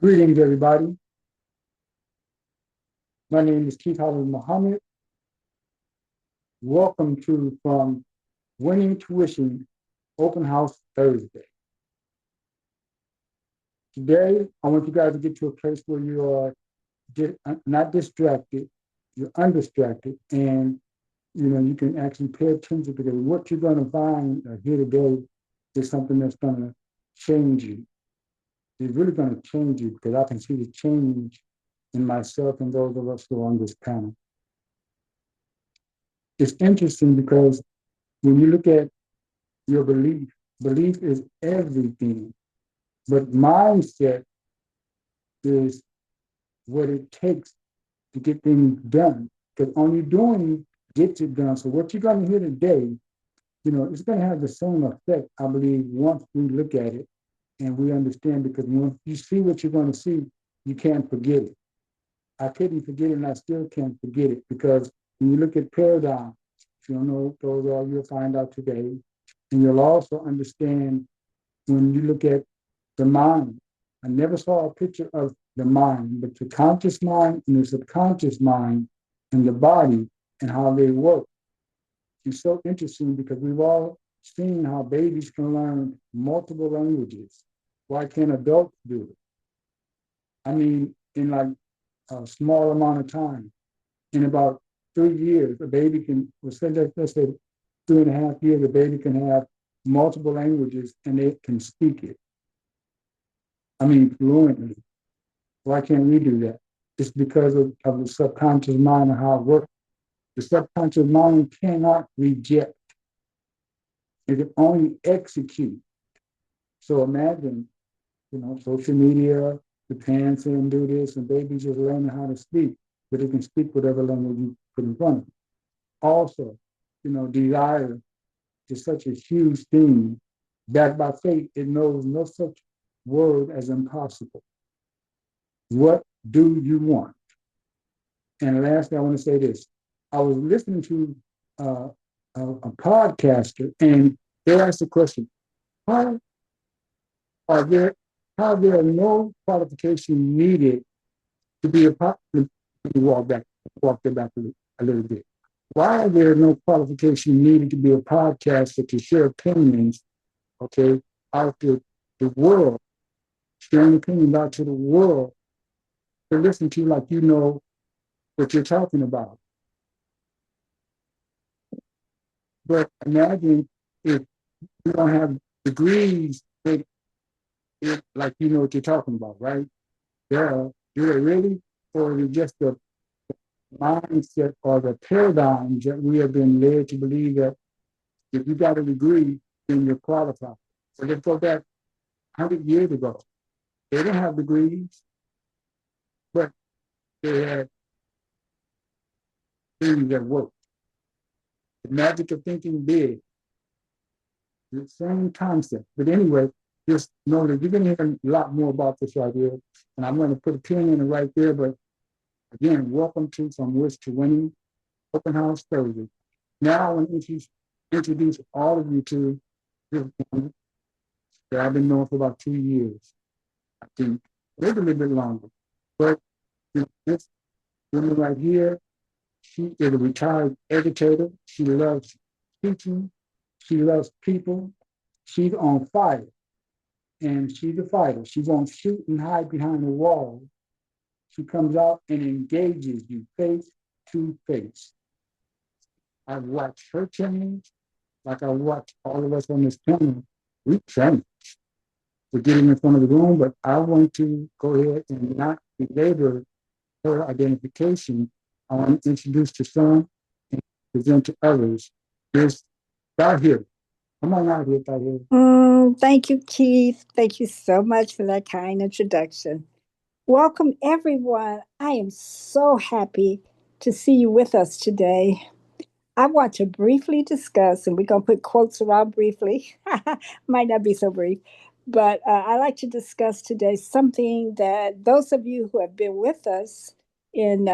Greetings, everybody. My name is Keith Holland Muhammad. Welcome to From Winning Tuition Open House Thursday. Today, I want you guys to get to a place where you are not distracted, you're undistracted, and you can actually pay attention because what you're going to find here today is something that's going to change you. It's really going to change you because I can see the change in myself and those of us who are on this panel. It's interesting because when you look at your belief is everything, but mindset is what it takes to get things done. Because only doing gets it done. So what you're going to hear today, it's going to have the same effect, I believe, once we look at it and we understand. Because when you see what you're going to see, you can't forget it. I couldn't forget it, and I still can't forget it because when you look at paradigm, if you don't know those are, you'll find out today. And you'll also understand when you look at the mind. I never saw a picture of the mind, but the conscious mind and the subconscious mind and the body and how they work. It's so interesting because we've all seen how babies can learn multiple languages. Why can't adults do it? I mean, in like a small amount of time. In about 3 years, a baby can, let's say 3.5 years, a baby can have multiple languages and they can speak it. I mean, fluently. Why can't we do that? It's because of the subconscious mind and how it works. The subconscious mind cannot reject. It can only execute. So imagine, social media, the parents and do this, and babies just learning how to speak, but they can speak whatever language you put in front of them. Also, desire is such a huge thing. Backed by faith, it knows no such word as impossible. What do you want? And lastly, I want to say this. I was listening to a podcaster, and they asked the question, why are there how there are no qualification needed to be a let me walk that back a little bit. Why are there no qualification needed to be a podcaster to share opinions, okay, out to the world, sharing opinions out to the world to listen to like what you're talking about? But imagine if you don't have degrees that like you know what you're talking about, right? Yeah. Do they really? Or is it just the mindset or the paradigms that we have been led to believe that if you got a degree, then you're qualified? So let's go back 100 years ago. They didn't have degrees, but they had things that worked. The magic of thinking big, the same concept. But anyway, just know that you're going to hear a lot more about this right here. And I'm going to put a pin in it right there. But again, welcome to From Wish to Winning Open House Thursday. Now I want to introduce all of you to this woman that I've been knowing for about 2 years, I think, maybe a little bit longer. But this woman right here, she is a retired educator. She loves teaching. She loves people. She's on fire, and she's a fighter. She won't shoot and hide behind the wall. She comes out and engages you face to face. I've watched her change, like I watched all of us on this panel. We changed. We're getting in front of the room, but I want to go ahead and not belabor her identification. I want to introduce to some and present to others. This out here. Come on out here, out here. Thank you, Keith. Thank you so much for that kind introduction. Welcome, everyone. I am so happy to see you with us today. I want to briefly discuss, and we're going to put quotes around briefly, might not be so brief, but I like to discuss today something that those of you who have been with us in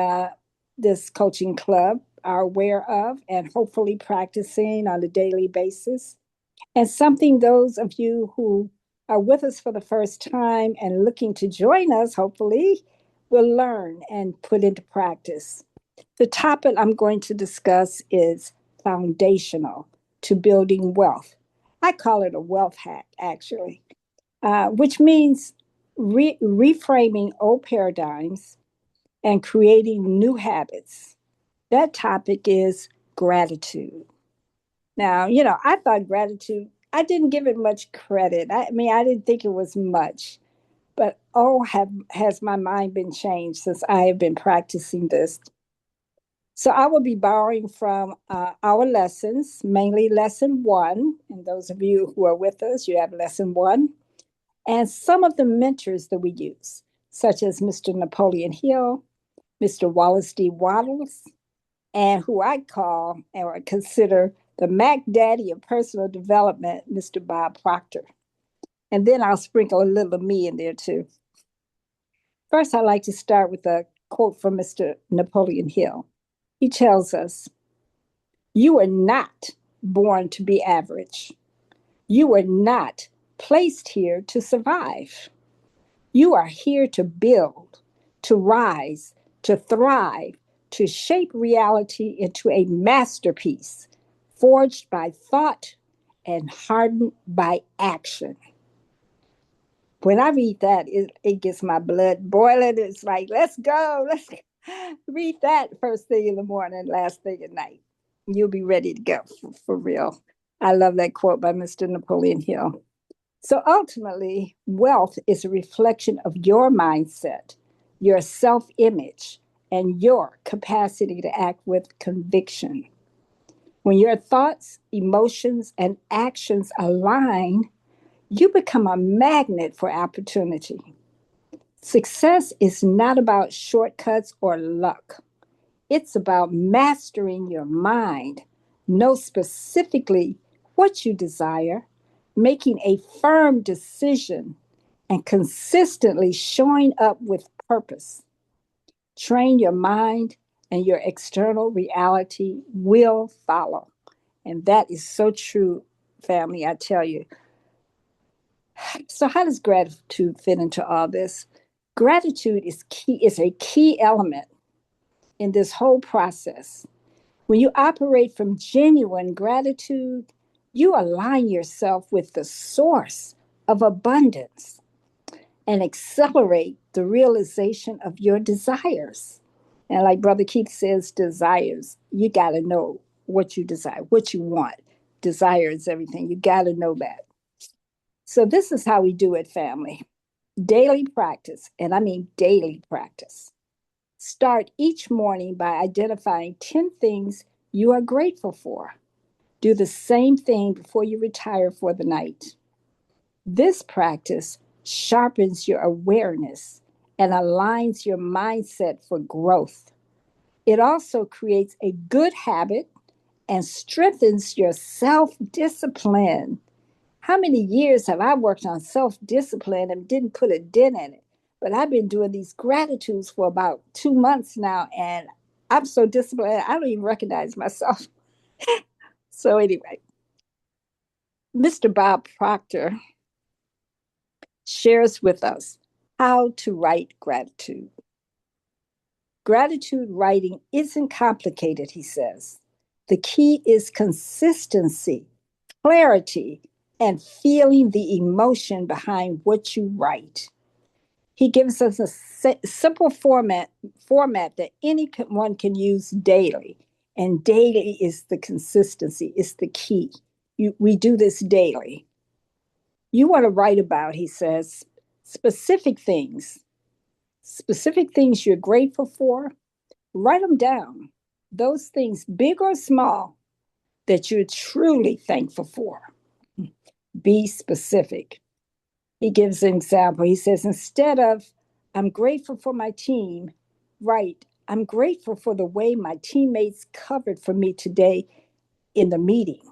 this coaching club are aware of and hopefully practicing on a daily basis, and something those of you who are with us for the first time and looking to join us, hopefully, will learn and put into practice. The topic I'm going to discuss is foundational to building wealth. I call it a wealth hack, actually, which means reframing old paradigms and creating new habits. That topic is gratitude. Now, I thought gratitude, I didn't give it much credit. I mean, I didn't think it was much, but has my mind been changed since I have been practicing this? So I will be borrowing from our lessons, mainly lesson one. And those of you who are with us, you have lesson one, and some of the mentors that we use, such as Mr. Napoleon Hill, Mr. Wallace D. Wattles, and who I call or consider the Mac Daddy of personal development, Mr. Bob Proctor. And then I'll sprinkle a little of me in there too. First, I'd like to start with a quote from Mr. Napoleon Hill. He tells us, "You are not born to be average. You are not placed here to survive. You are here to build, to rise, to thrive, to shape reality into a masterpiece, forged by thought and hardened by action." When I read that, it gets my blood boiling. It's like, let's go. Let's read that first thing in the morning, last thing at night. You'll be ready to go for real. I love that quote by Mr. Napoleon Hill. So ultimately, wealth is a reflection of your mindset, your self image, and your capacity to act with conviction. When your thoughts, emotions, and actions align, you become a magnet for opportunity. Success is not about shortcuts or luck. It's about mastering your mind. Know specifically what you desire, making a firm decision, and consistently showing up with purpose. Train your mind, and your external reality will follow. And that is so true, family, I tell you. So, how does gratitude fit into all this? Gratitude is a key element in this whole process. When you operate from genuine gratitude, you align yourself with the source of abundance and accelerate the realization of your desires. And like Brother Keith says, desires, you got to know what you desire, what you want. Desire is everything. You got to know that. So, this is how we do it, family. Daily practice, and I mean daily practice. Start each morning by identifying 10 things you are grateful for. Do the same thing before you retire for the night. This practice sharpens your awareness and aligns your mindset for growth. It also creates a good habit and strengthens your self discipline. How many years have I worked on self discipline and didn't put a dent in it? But I've been doing these gratitudes for about 2 months now, and I'm so disciplined, I don't even recognize myself. So, anyway, Mr. Bob Proctor shares with us how to write gratitude. Gratitude writing isn't complicated, he says. The key is consistency, clarity, and feeling the emotion behind what you write. He gives us a simple format that anyone can use daily. And daily is the consistency, is the key. We do this daily. You want to write about, he says, specific things you're grateful for. Write them down. Those things, big or small, that you're truly thankful for. Be specific. He gives an example. He says, instead of, "I'm grateful for my team," write, "I'm grateful for the way my teammates covered for me today in the meeting."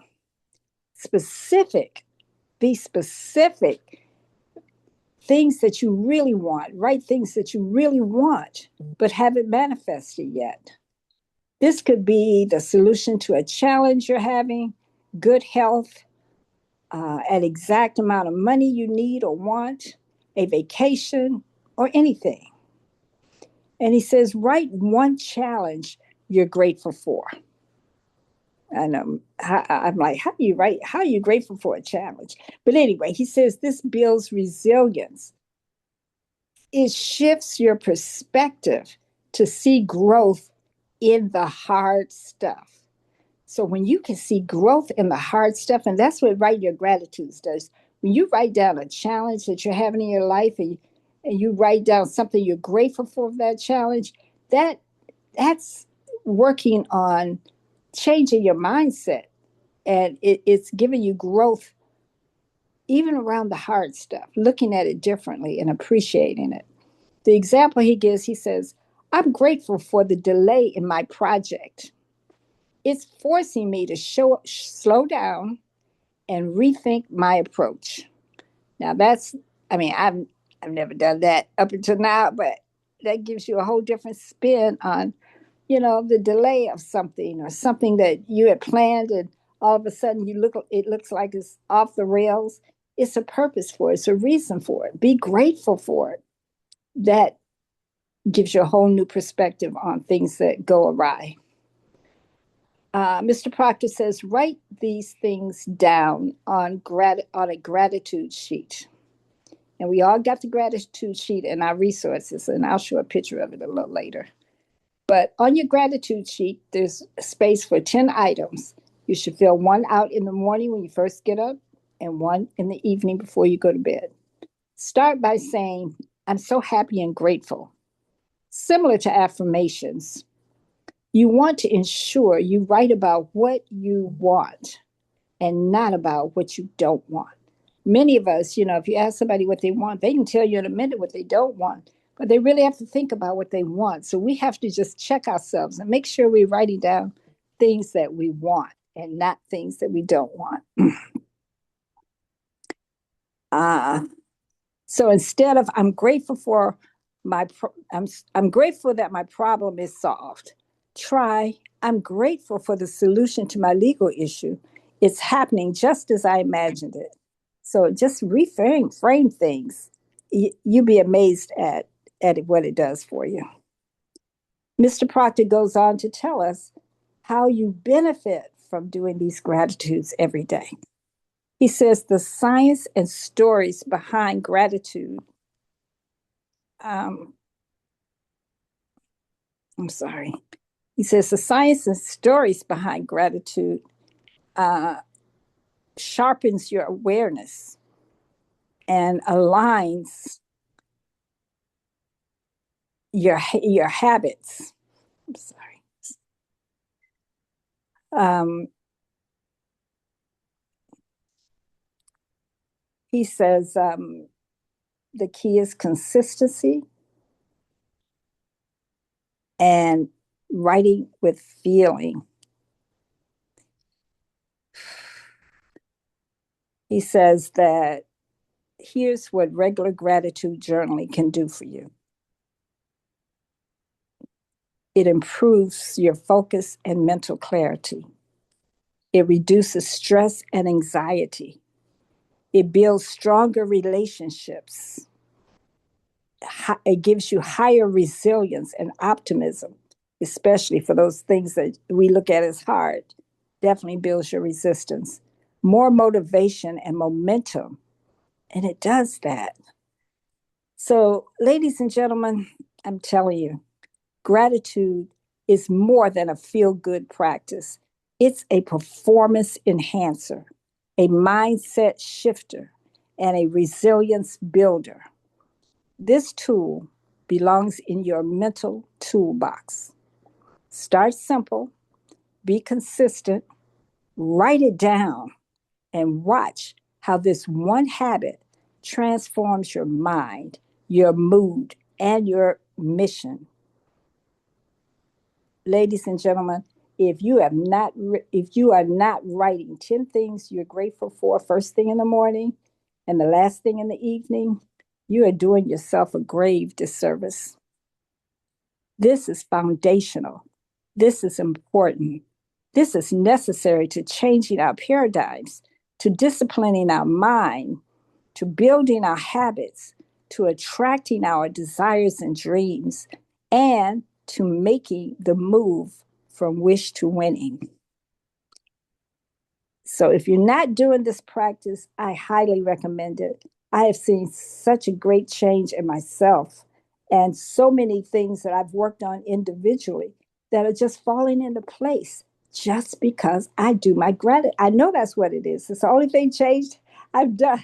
Specific. Be specific. Things that you really want. Write things that you really want, but haven't manifested yet. This could be the solution to a challenge you're having, good health, an exact amount of money you need or want, a vacation, or anything. And he says, write one challenge you're grateful for. And I'm like, how do you write? How are you grateful for a challenge? But anyway, he says this builds resilience. It shifts your perspective to see growth in the hard stuff. So when you can see growth in the hard stuff, and that's what writing your gratitudes does. When you write down a challenge that you're having in your life, and you write down something you're grateful for that challenge, that's working on changing your mindset, and it's giving you growth even around the hard stuff, looking at it differently and appreciating it. The example he gives, he says, I'm grateful for the delay in my project. It's forcing me to slow down and rethink my approach. Now I've never done that up until now, but that gives you a whole different spin on, the delay of something or something that you had planned, and all of a sudden it looks like it's off the rails. It's a purpose for it. It's a reason for it. Be grateful for it. That gives you a whole new perspective on things that go awry. Mr. Proctor says, write these things down on a gratitude sheet. And we all got the gratitude sheet in our resources, and I'll show a picture of it a little later. But on your gratitude sheet, there's space for 10 items. You should fill one out in the morning when you first get up and one in the evening before you go to bed. Start by saying, I'm so happy and grateful. Similar to affirmations, you want to ensure you write about what you want and not about what you don't want. Many of us, if you ask somebody what they want, they can tell you in a minute what they don't want, but they really have to think about what they want. So we have to just check ourselves and make sure we're writing down things that we want and not things that we don't want. So instead of I'm grateful for I'm grateful that my problem is solved. Try I'm grateful for the solution to my legal issue. It's happening just as I imagined it. So just frame things. You'll be amazed at what it does for you. Mr. Proctor goes on to tell us how you benefit from doing these gratitudes every day. He says the science and stories behind gratitude. I'm sorry. He says the science and stories behind gratitude sharpens your awareness and aligns your habits. I'm sorry. He says the key is consistency and writing with feeling. He says that here's what regular gratitude journaling can do for you. It improves your focus and mental clarity. It reduces stress and anxiety. It builds stronger relationships. It gives you higher resilience and optimism, especially for those things that we look at as hard. Definitely builds your resistance. More motivation and momentum. And it does that. So, ladies and gentlemen, I'm telling you, gratitude is more than a feel-good practice. It's a performance enhancer, a mindset shifter, and a resilience builder. This tool belongs in your mental toolbox. Start simple, be consistent, write it down, and watch how this one habit transforms your mind, your mood, and your mission. Ladies and gentlemen, if you are not writing 10 things you're grateful for first thing in the morning and the last thing in the evening, you are doing yourself a grave disservice. This is foundational. This is important. This is necessary to changing our paradigms to disciplining our mind, to building our habits, to attracting our desires and dreams, and to making the move from wish to winning. So if you're not doing this practice, I highly recommend it. I have seen such a great change in myself and so many things that I've worked on individually that are just falling into place just because I do my gratitude. I know that's what it is. It's the only thing changed I've done.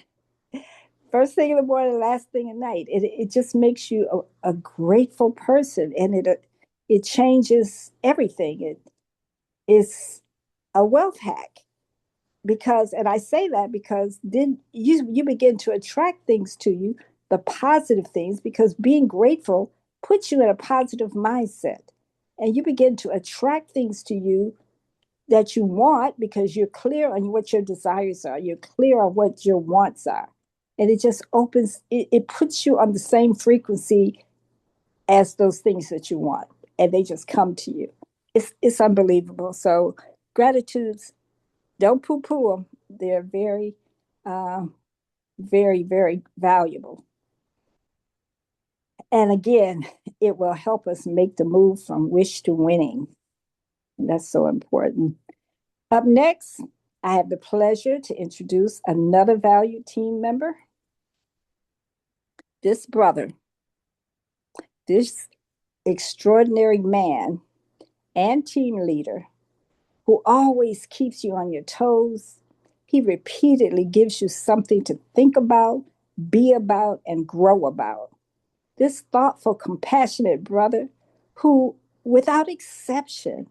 First thing in the morning, last thing at night. It just makes you a grateful person, and it changes everything. It is a wealth hack because, and I say that because then you begin to attract things to you, the positive things, because being grateful puts you in a positive mindset, and you begin to attract things to you that you want because you're clear on what your desires are, you're clear on what your wants are, and it just opens it puts you on the same frequency as those things that you want, and they just come to you. It's unbelievable. So gratitudes, don't poo poo them. They're very, uh, very, very valuable. And again, it will help us make the move from wish to winning. And that's so important. Up next, I have the pleasure to introduce another valued team member. This brother, this extraordinary man and team leader who always keeps you on your toes. He repeatedly gives you something to think about, be about, and grow about. This thoughtful, compassionate brother who, without exception,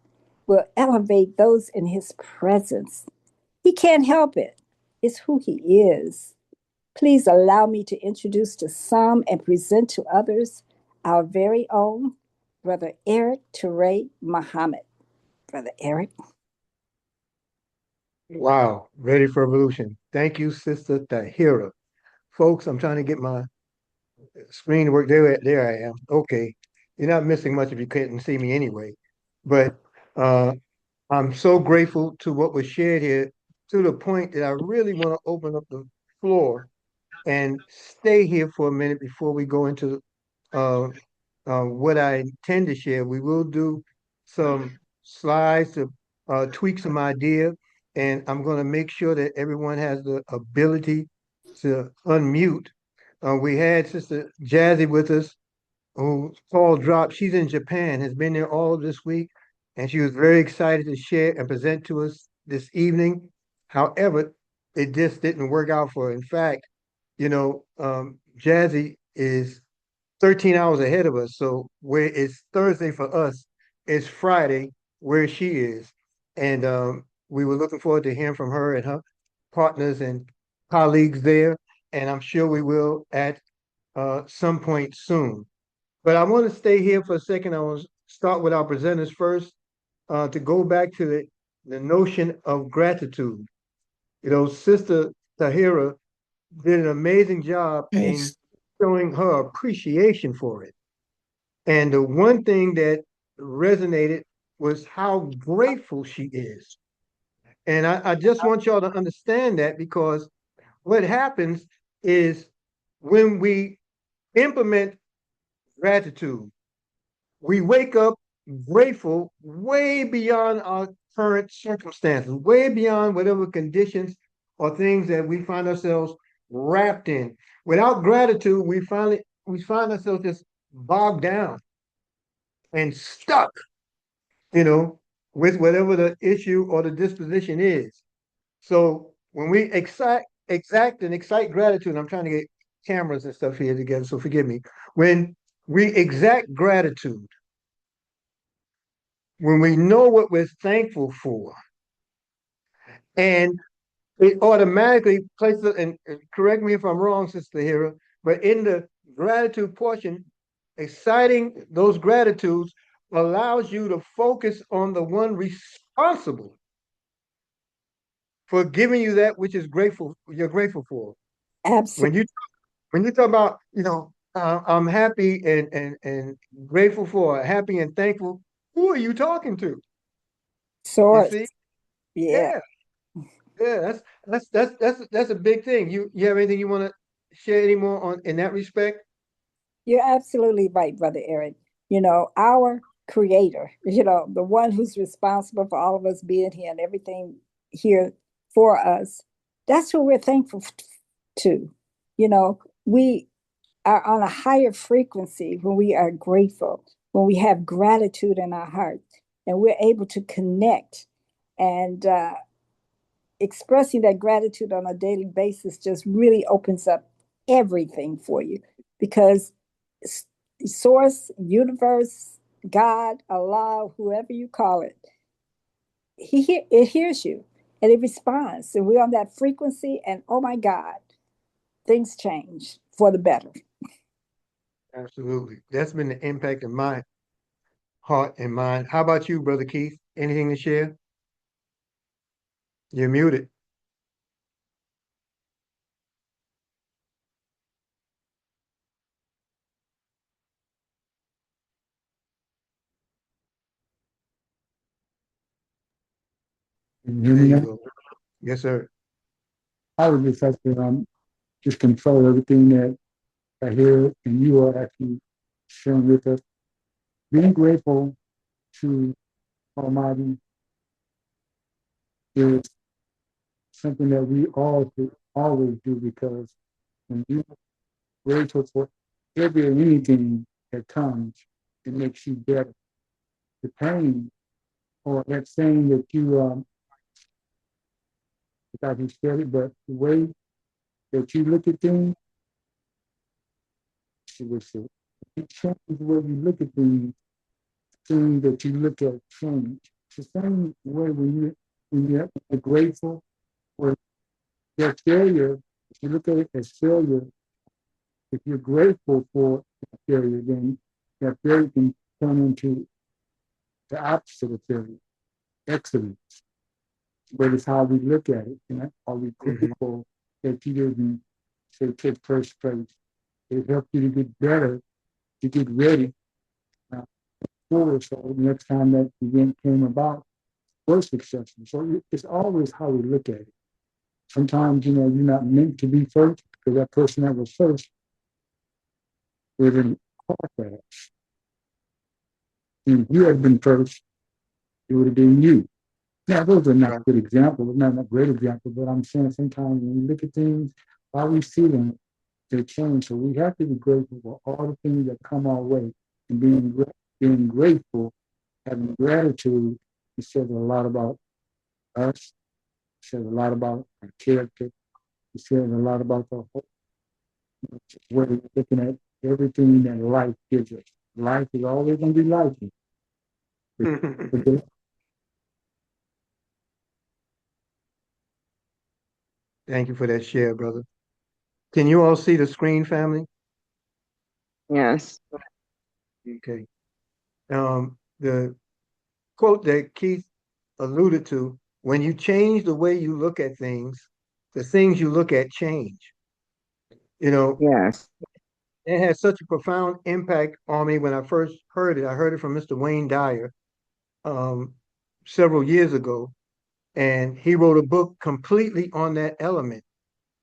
will elevate those in his presence. He can't help it. It's who he is. Please allow me to introduce to some and present to others our very own Brother Eric Ture Muhammad. Brother Eric. Wow, ready for evolution. Thank you, Sister Tahira. Folks, I'm trying to get my screen to work. There I am. Okay. You're not missing much if you couldn't see me anyway. But uh, I'm so grateful to what was shared here to the point that I really want to open up the floor and stay here for a minute before we go into uh, what I intend to share. We will do some slides to tweak some idea, and I'm going to make sure that everyone has the ability to unmute. We had Sister Jazzy with us, who call dropped. She's in Japan, has been there all this week, and she was very excited to share and present to us this evening. However, it just didn't work out for her. In fact, Jazzy is 13 hours ahead of us. So where it's Thursday for us, it's Friday where she is. And we were looking forward to hearing from her and her partners and colleagues there. And I'm sure we will at some point soon. But I want to stay here for a second. I want to start with our presenters first to go back to the notion of gratitude. Sister Tahira did an amazing job in Yes. showing her appreciation for it. And the one thing that resonated was how grateful she is. And I just want y'all to understand that because what happens is when we implement gratitude, we wake up grateful way beyond our current circumstances, way beyond whatever conditions or things that we find ourselves wrapped in. Without gratitude, we find ourselves just bogged down and stuck, you know, with whatever the issue or the disposition is. So when we exact and excite gratitude, I'm trying to get cameras and stuff here together, so forgive me. When we exact gratitude, when we know what we're thankful for, and it automatically places, and correct me if I'm wrong, Sister Hera, but in the gratitude portion, exciting those gratitudes allows you to focus on the one responsible for giving you that which is grateful you're grateful for. Absolutely. When you when you talk about, I'm happy and grateful for, happy and thankful, who are you talking to? You Source. see? Yeah. Yeah, yeah, That's a big thing. You have anything you want to share any more on in that respect? You're absolutely right, Brother Eric. Our creator, the one who's responsible for all of us being here and everything here for us, that's who we're thankful to. We are on a higher frequency when we are grateful, when we have gratitude in our heart, and we're able to connect. And expressing that gratitude on a daily basis just really opens up everything for you because source, universe, God, Allah, whoever you call it, it hears you and it responds. And we're on that frequency, and oh my God, things change for the better. Absolutely. That's been the impact of my heart and mind. How about you, Brother Keith? Anything to share? You're muted. You There you know, go. Yes, sir. I would just have to just control everything that I hear and you are actually sharing with us. Being grateful to Almighty is something that we all should always do because when you're grateful for every and anything that comes, it makes you better. The pain or that saying that you, without you said it, but the way that you look at things, she would say, you change the way you look at things that you look at change. It's the same way when you're grateful for their failure. If you look at it as failure, if you're grateful for that failure, then that failure can turn into the opposite of failure, excellence. But it's how we look at it. And are we Mhm. grateful that you didn't say take first place? It helped you to get better, to get ready uh, forward. So next time that event came about, was successful. So it's always how we look at it. Sometimes, you're not meant to be first because that person that was first was in a car crash. And if you had been first, it would have been you. Now, those are not Right. good examples, not a great example, but I'm saying sometimes when we look at things, how we see them, they change. So we have to be grateful for all the things that come our way. And being grateful, having gratitude, it says a lot about us, it says a lot about our character, it says a lot about the whole way we're looking at everything that life gives us. Life is always going to be life. Thank you for that share, brother. Can you all see the screen, family? Yes. Okay. The quote that Keith alluded to, when you change the way you look at things, the things you look at change. You know, Yes. it had such a profound impact on me when I first heard it. I heard it from Mr. Wayne Dyer um, several years ago, and he wrote a book completely on that element,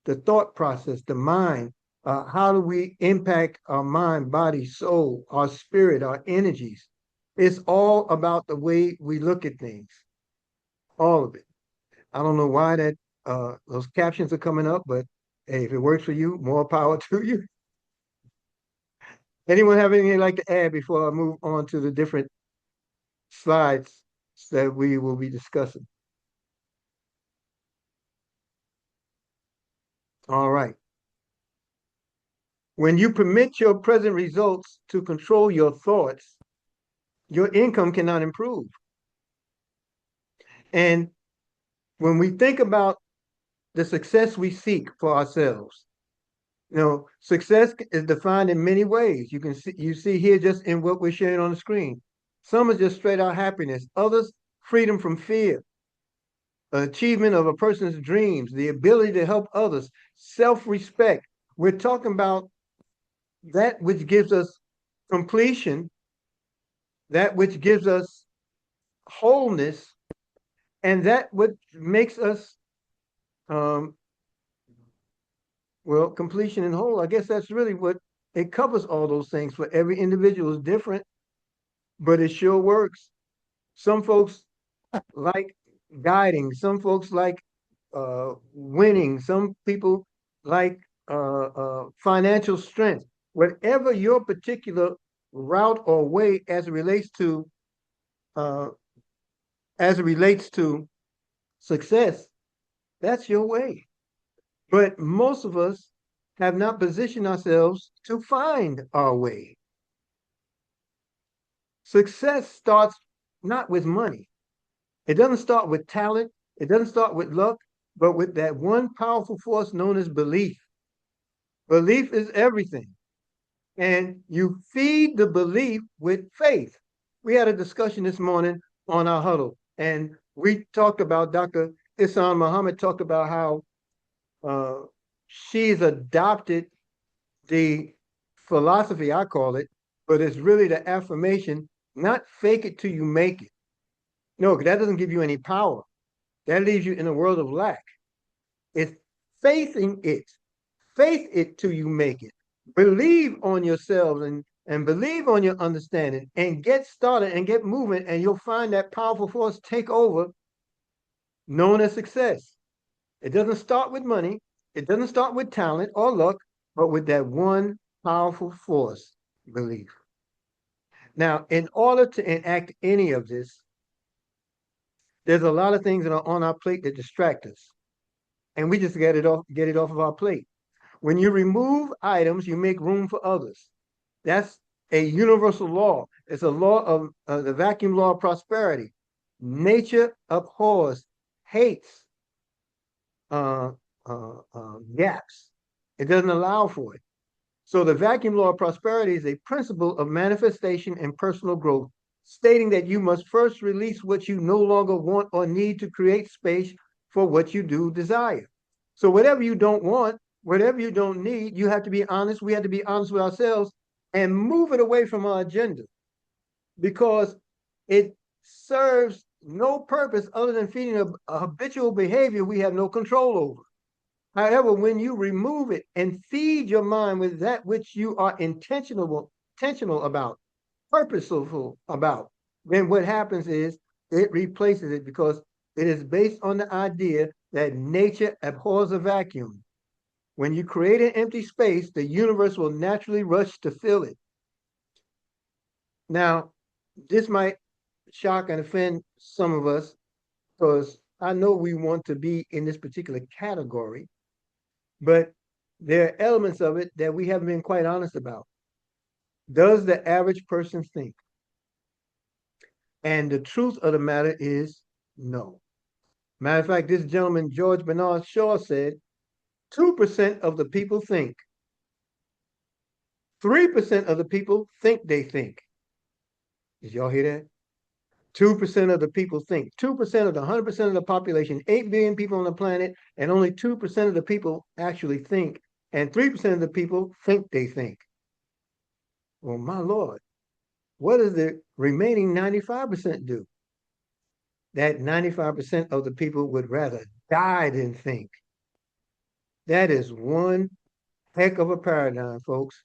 the thought process, the mind. How do we impact our mind, body, soul, our spirit, our energies? It's all about the way we look at things, all of it. I don't know why that those captions are coming up, but hey, if it works for you, more power to you. Anyone have anything they'd like to add before I move on to the different slides that we will be discussing? All right. When you permit your present results to control your thoughts, your income cannot improve. And when we think about the success we seek for ourselves, success is defined in many ways. You see here just in what we're sharing on the screen. Some is just straight out happiness. Others, freedom from fear, achievement of a person's dreams, the ability to help others, self-respect. We're talking about that which gives us completion, that which gives us wholeness, and that what makes us Um, well, completion and whole, I guess that's really what it covers, all those things. For every individual is different, but it sure works. Some folks like guiding, some folks like winning, some people like financial strength. Whatever your particular route or way uh, as it relates to success, that's your way. But most of us have not positioned ourselves to find our way. Success starts not with money. It doesn't start with talent. It doesn't start with luck, but with that one powerful force known as belief. Belief is everything. And you feed the belief with faith. We had a discussion this morning on our huddle, and we talked about Dr. Isan Muhammad talked about how she's adopted the philosophy, I call it, but it's really the affirmation, not fake it till you make it. No, that doesn't give you any power. That leaves you in a world of lack. It's faithing it. Faith it till you make it. Believe on yourselves and believe on your understanding and get started and get moving, and you'll find that powerful force take over, known as success. It doesn't start with money, it doesn't start with talent or luck, but with that one powerful force, belief. Now, in order to enact any of this, there's a lot of things that are on our plate that distract us. And we just get it off of our plate. When you remove items, you make room for others. That's a universal law. It's a law of the vacuum law of prosperity. Nature abhors, hates uh, gaps. It doesn't allow for it. So the vacuum law of prosperity is a principle of manifestation and personal growth, stating that you must first release what you no longer want or need to create space for what you do desire. So whatever you don't want, whatever you don't need, you have to be honest. We have to be honest with ourselves and move it away from our agenda, because it serves no purpose other than feeding a habitual behavior we have no control over. However, when you remove it and feed your mind with that which you are intentional about, purposeful about, then what happens is it replaces it, because it is based on the idea that nature abhors a vacuum. When you create an empty space, the universe will naturally rush to fill it. Now, this might shock and offend some of us, because I know we want to be in this particular category, but there are elements of it that we haven't been quite honest about. Does the average person think? And the truth of the matter is no. Matter of fact, this gentleman, George Bernard Shaw, said 2% of the people think. 3% of the people think they think. Did y'all hear that? 2% of the people think. 2% of the 100% of the population, 8 billion people on the planet, and only 2% of the people actually think. And 3% of the people think they think. Well, my Lord, what does the remaining 95% do? That 95% of the people would rather die than think. That is one heck of a paradigm, folks,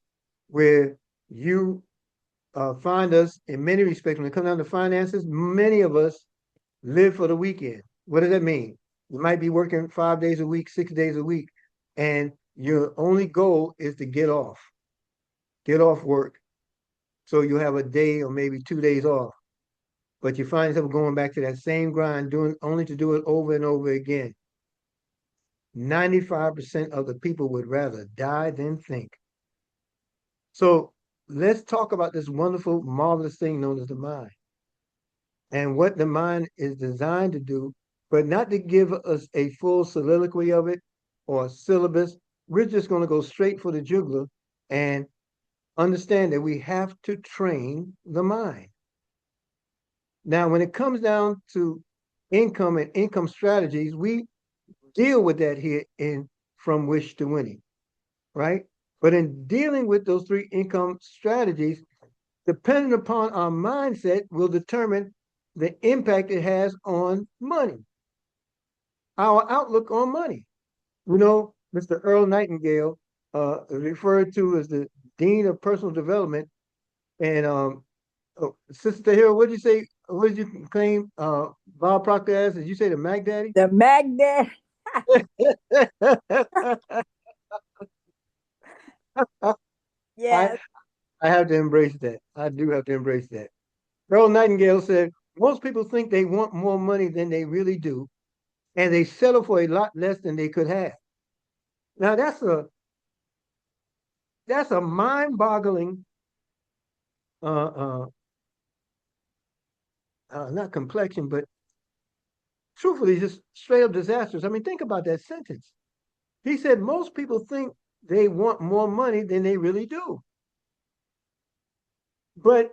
where you find us in many respects. When it comes down to finances, many of us live for the weekend. What does that mean? You might be working 5 days a week, 6 days a week, and your only goal is to get off work. So you have a day or maybe 2 days off. But you find yourself going back to that same grind, doing only to do it over and over again. 95% of the people would rather die than think. So let's talk about this wonderful, marvelous thing known as the mind, and what the mind is designed to do, but not to give us a full soliloquy of it or syllabus. We're just going to go straight for the jugular and understand that we have to train the mind. Now, when it comes down to income and income strategies, we deal with that here in From Wish to Winning, right? But in dealing with those 3 income strategies, depending upon our mindset, will determine the impact it has on money, our outlook on money. Mr. Earl Nightingale, referred to as the Dean of Personal Development. And Sister Hill, what did you say? What did you claim Bob Proctor as? Did you say the Mac Daddy? The magnet. I, Yes. I have to embrace that. I do have to embrace that. Earl Nightingale said, most people think they want more money than they really do, and they settle for a lot less than they could have. Now that's a mind-boggling, uh, uh, not complexion, but truthfully, just straight up disastrous. I mean, think about that sentence. He said most people think they want more money than they really do, but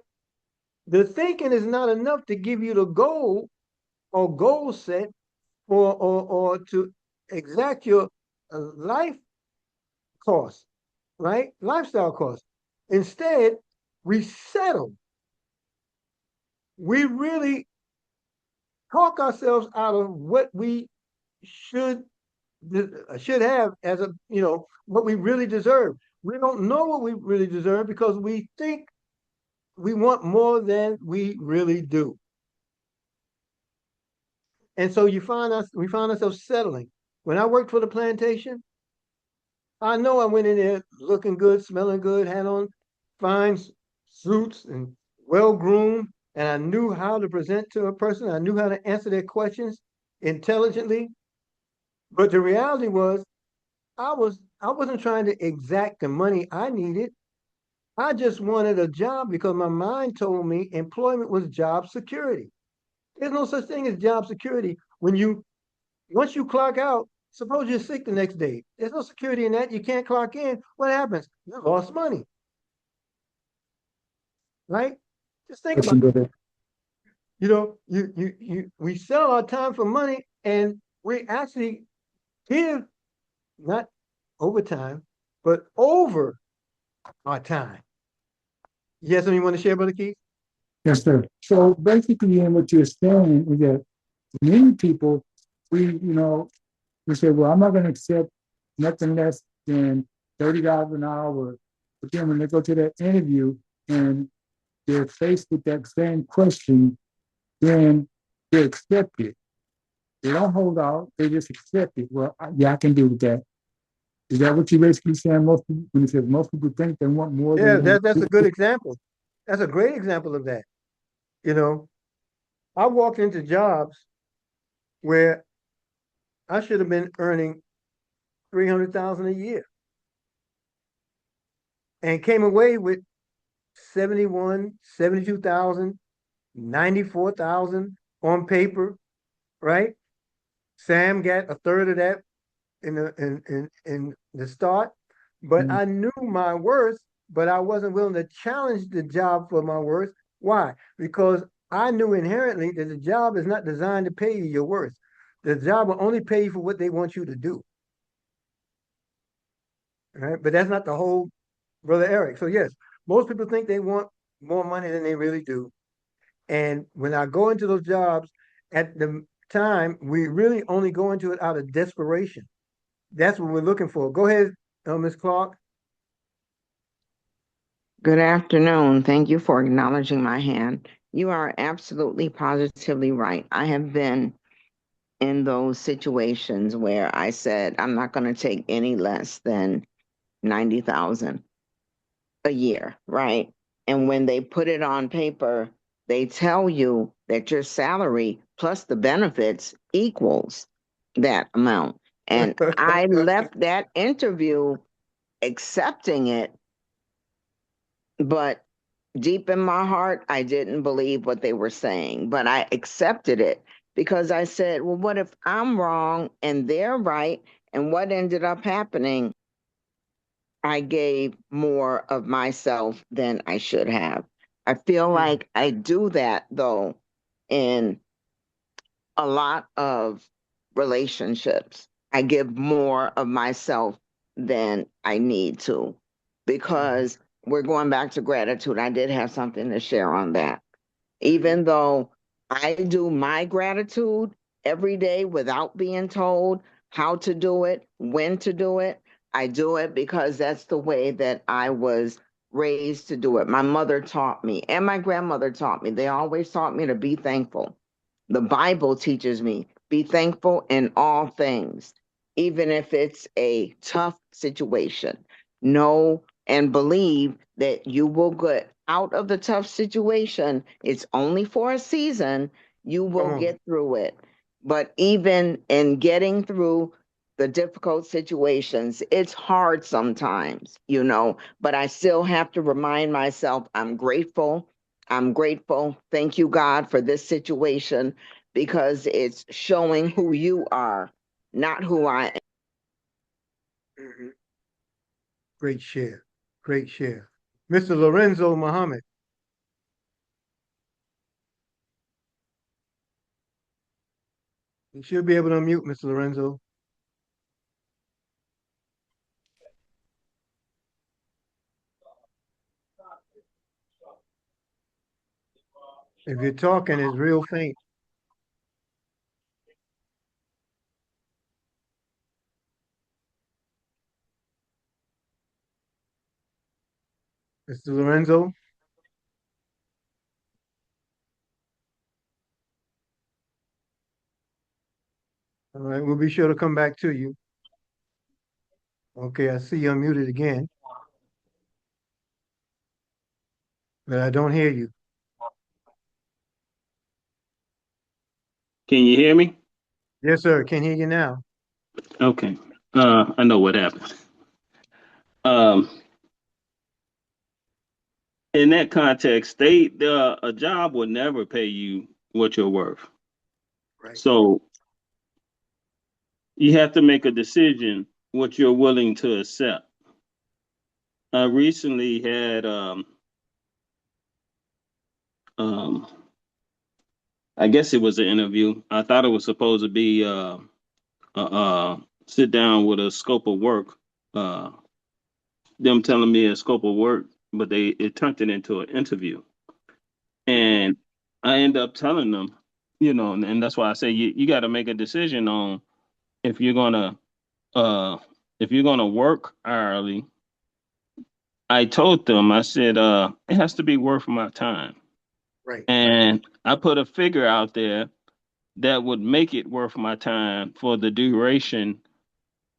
the thinking is not enough to give you the goal or goal set or to exact your life costs, right? Lifestyle costs. Instead, we settle. We really talk ourselves out of what we should should have as a what we really deserve. We don't know what we really deserve because we think we want more than we really do. And so we find ourselves settling. When I worked for the plantation, I know I went in there looking good, smelling good, had on fine suits and well groomed, and I knew how to present to a person. I knew how to answer their questions intelligently. But the reality was, I wasn't trying to exact the money I needed. I just wanted a job because my mind told me employment was job security. There's no such thing as job security when you once you clock out. Suppose you're sick the next day. There's no security in that. You can't clock in. What happens? You lost money, right? Just think about Question, it. brother. We sell our time for money, and we actually give not overtime, but over our time. You have something you want to share, Brother Keith? Yes, sir. So basically, in what you're saying is that many people, we say, well, I'm not going to accept nothing less than $30 an hour. But then when they go to that interview and they're faced with that same question, then they accept it. They don't hold out, they just accept it. Well, yeah, I can deal with that. Is that what you're basically saying? Most people, when you say most people think they want more Yeah, than that's they a good example. That's a great example of that. You know, I walked into jobs where I should have been earning 300,000 a year and came away with 71, 72,000, 94,000 on paper, right? Sam got a third of that in the start, but I knew my worth, but I wasn't willing to challenge the job for my worth. Why? Because I knew inherently that the job is not designed to pay you your worth. The job will only pay you for what they want you to do. Right? But that's not the whole Brother Eric. So yes, most people think they want more money than they really do. And when I go into those jobs at the time, we really only go into it out of desperation. That's what we're looking for. Go ahead, Ms. Clark. Good afternoon. Thank you for acknowledging my hand. You are absolutely positively right. I have been in those situations where I said, I'm not going to take any less than 90,000 a year, right? And when they put it on paper, they tell you that your salary plus the benefits equals that amount. And I left that interview accepting it, but deep in my heart, I didn't believe what they were saying, but I accepted it because I said, well, what if I'm wrong and they're right? And what ended up happening, I gave more of myself than I should have. I feel like I do that though in a lot of relationships. I give more of myself than I need to because we're going back to gratitude. I did have something to share on that. Even though I do my gratitude every day without being told, how to do it, when to do it. I do it because that's the way that I was raised to do it. My mother taught me, and my grandmother taught me. They always taught me to be thankful. The Bible teaches me be thankful in all things, even if it's a tough situation. Know and believe that you will get out of the tough situation. It's only for a season. You will Come on. get through it. But even in getting through the difficult situations, it's hard sometimes, but I still have to remind myself I'm grateful. I'm grateful. Thank you, God, for this situation because it's showing who you are, not who I am. Mhm. Great share. Great share. Mr. Lorenzo Muhammad. You should be able to unmute, Mr. Lorenzo. If you're talking, it's real faint. Mr. Lorenzo. All right, we'll be sure to come back to you. Okay, I see you unmuted again, but I don't hear you. Can you hear me? Yes, sir. Can hear you now. Okay. I know what happened. Um, in that context, a job will never pay you what you're worth. Right. So you have to make a decision what you're willing to accept. I recently had um I guess it was an interview. I thought it was supposed to be sit down with a scope of work. Uh, them telling me a scope of work, but it turned it into an interview. And I end up telling them, and that's why I say you got to make a decision on if you're gonna uh if you're gonna work hourly. I told them, I said, it has to be worth my time. Right. And I put a figure out there that would make it worth my time for the duration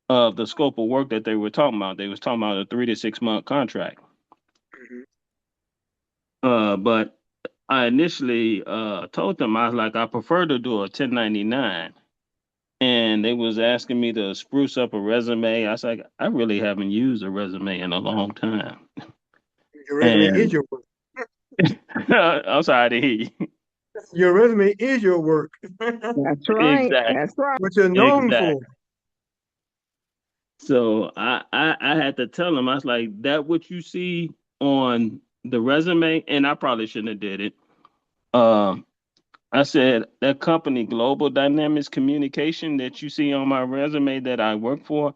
of the scope of work that they were talking about. They was talking about a 3 to 6 month contract. Mhm. But I initially told them I was like, I prefer to do a 1099. And they was asking me to spruce up a resume. I was like, I really haven't used a resume in a long time. Your resume is And your work. I'm sorry to hear you. Your resume is your work. That's right. Exactly. That's right. What you're known for. Exactly. So I had to tell them, I was like, that what you see on the resume, and I probably shouldn't have did it. Um, I said that company, Global Dynamics Communication, that you see on my resume that I work for,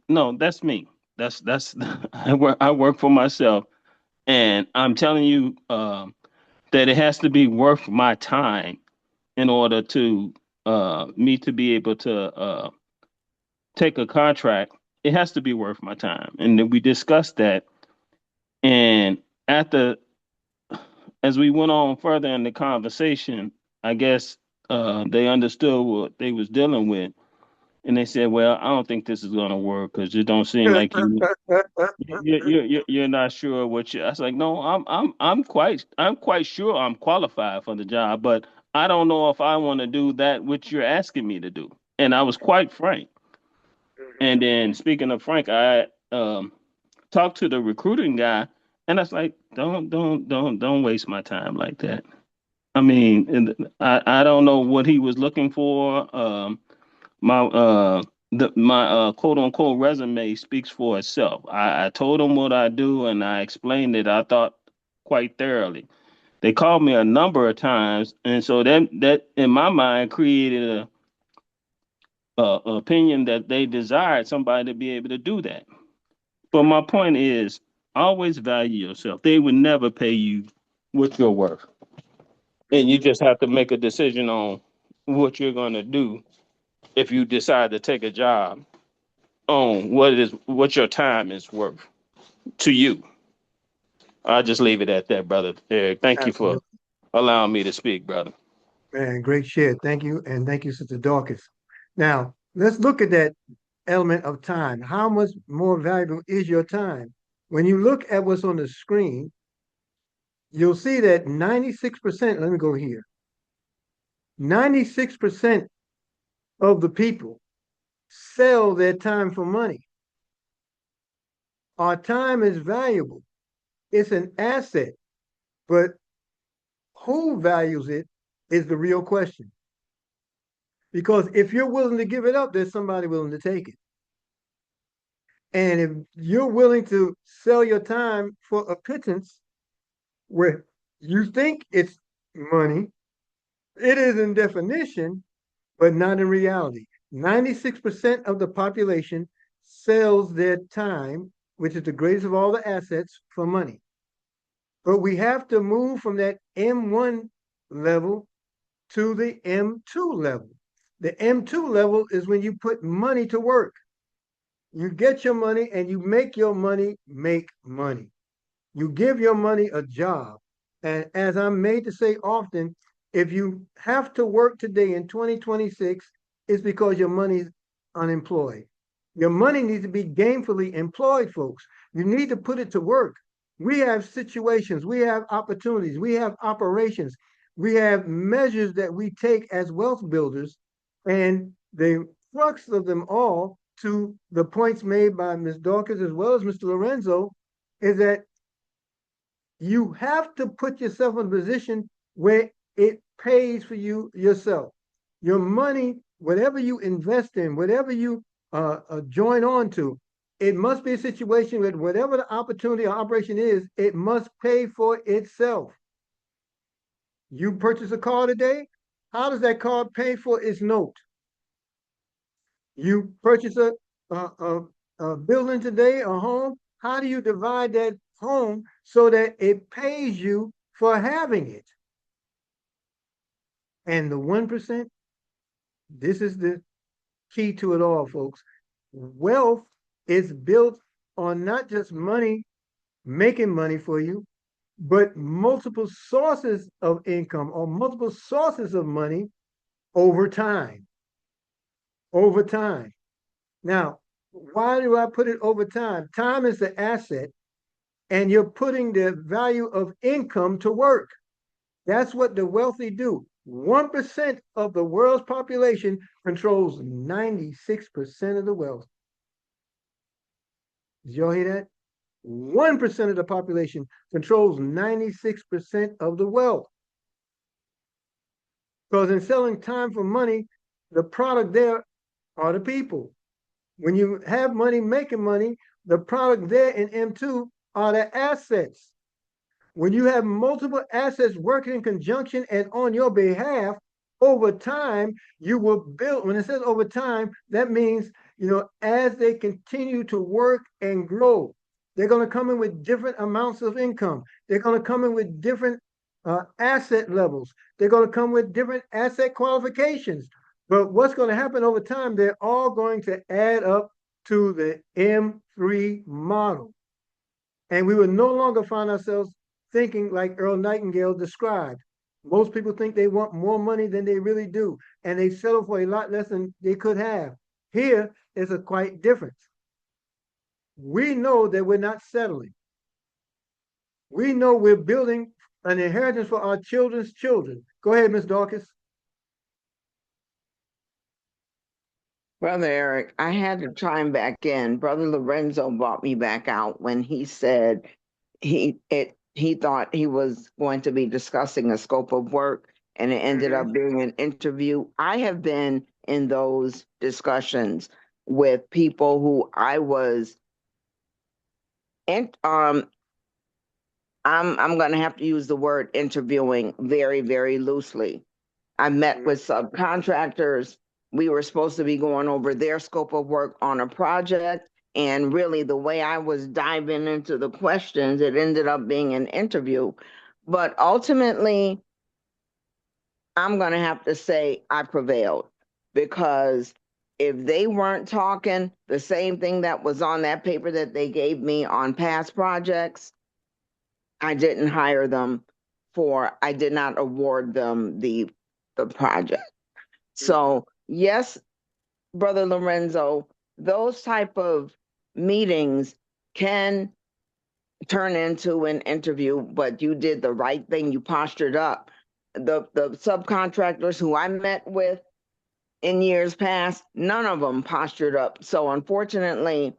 no, that's me. That's I work for myself, and I'm telling you that it has to be worth my time in order to me to be able to take a contract. It has to be worth my time, and then we discussed that. And after, as we went on further in the conversation, I guess they understood what they was dealing with, and they said, "Well, I don't think this is going to work because it don't seem like you're not sure what you." I was like, "No, I'm quite sure I'm qualified for the job, but I don't know if I want to do that which you're asking me to do." And I was quite frank. Mhm. And then speaking of frank, I talked to the recruiting guy, and I was like, don't waste my time like that. I mean, I don't know what he was looking for. My my quote unquote resume speaks for itself. I told him what I do, and I explained it. I thought quite thoroughly. They called me a number of times, and so that in my mind created a opinion that they desired somebody to be able to do that. But my point is, always value yourself. They would never pay you what you're worth. And you just have to make a decision on what you're going to do if you decide to take a job on what your time is worth to you. I'll just leave it at that, brother Eric. Thank you for Absolutely. allowing me to speak, brother. Man, great share. Thank you. And thank you, Sister Dorcas. Now, let's look at that element of time. How much more valuable is your time? When you look at what's on the screen, you'll see that 96%, let me go here, 96% of the people sell their time for money. Our time is valuable. It's an asset, but who values it is the real question. Because if you're willing to give it up, there's somebody willing to take it. And if you're willing to sell your time for a pittance where you think it's money, it is in definition, but not in reality. 96% of the population sells their time, which is the greatest of all the assets, for money. But we have to move from that M1 level to the M2 level. The M2 level is when you put money to work. You get your money and you make your money make money. You give your money a job. And as I'm made to say often, if you have to work today in 2026, it's because your money's unemployed. Your money needs to be gainfully employed, folks. You need to put it to work. We have situations, we have opportunities, we have operations, we have measures that we take as wealth builders, and the crux of them all, to the points made by Ms. Dawkins as well as Mr. Lorenzo, is that you have to put yourself in a position where it pays for you yourself. Your money, whatever you invest in, whatever you join on to, it must be a situation that whatever the opportunity or operation is, it must pay for itself. You purchase a car today, how does that car pay for its note? You purchase a building today, a home, how do you divide that home so that it pays you for having it? And the 1%, this is the key to it all, folks. Wealth is built on not just money, making money for you, but multiple sources of income or multiple sources of money over time. Over time. Now, why do I put it over time? Time is the asset, and you're putting the value of income to work. That's what the wealthy do. 1% of the world's population controls 96% of the wealth. Did y'all hear that? 1% of the population controls 96% of the wealth. Because in selling time for money, the product there are the people. When you have money making money, the product there in M2 are the assets. When you have multiple assets working in conjunction and on your behalf, over time, you will build. When it says over time, that means, as they continue to work and grow, they're going to come in with different amounts of income. They're going to come in with different asset levels. They're going to come with different asset qualifications. But what's going to happen over time, they're all going to add up to the M3 model. And we will no longer find ourselves thinking like Earl Nightingale described. Most people think they want more money than they really do, and they settle for a lot less than they could have. Here is a quite difference. We know that we're not settling. We know we're building an inheritance for our children's children. Go ahead, Ms. Dawkins. Brother Eric, I had to chime back in. Brother Lorenzo brought me back out when he said he thought he was going to be discussing a scope of work, and it ended up being an interview. I have been in those discussions with people who I was and I'm going to have to use the word interviewing very, very loosely. I met with subcontractors. We were supposed to be going over their scope of work on a project. And really, the way I was diving into the questions, it ended up being an interview. But ultimately, I'm going to have to say I prevailed, because if they weren't talking the same thing that was on that paper that they gave me on past projects, I didn't hire them I did not award them the project. So yes, Brother Lorenzo, those type of meetings can turn into an interview, but you did the right thing. You postured up. The subcontractors who I met with in years past, none of them postured up. So unfortunately,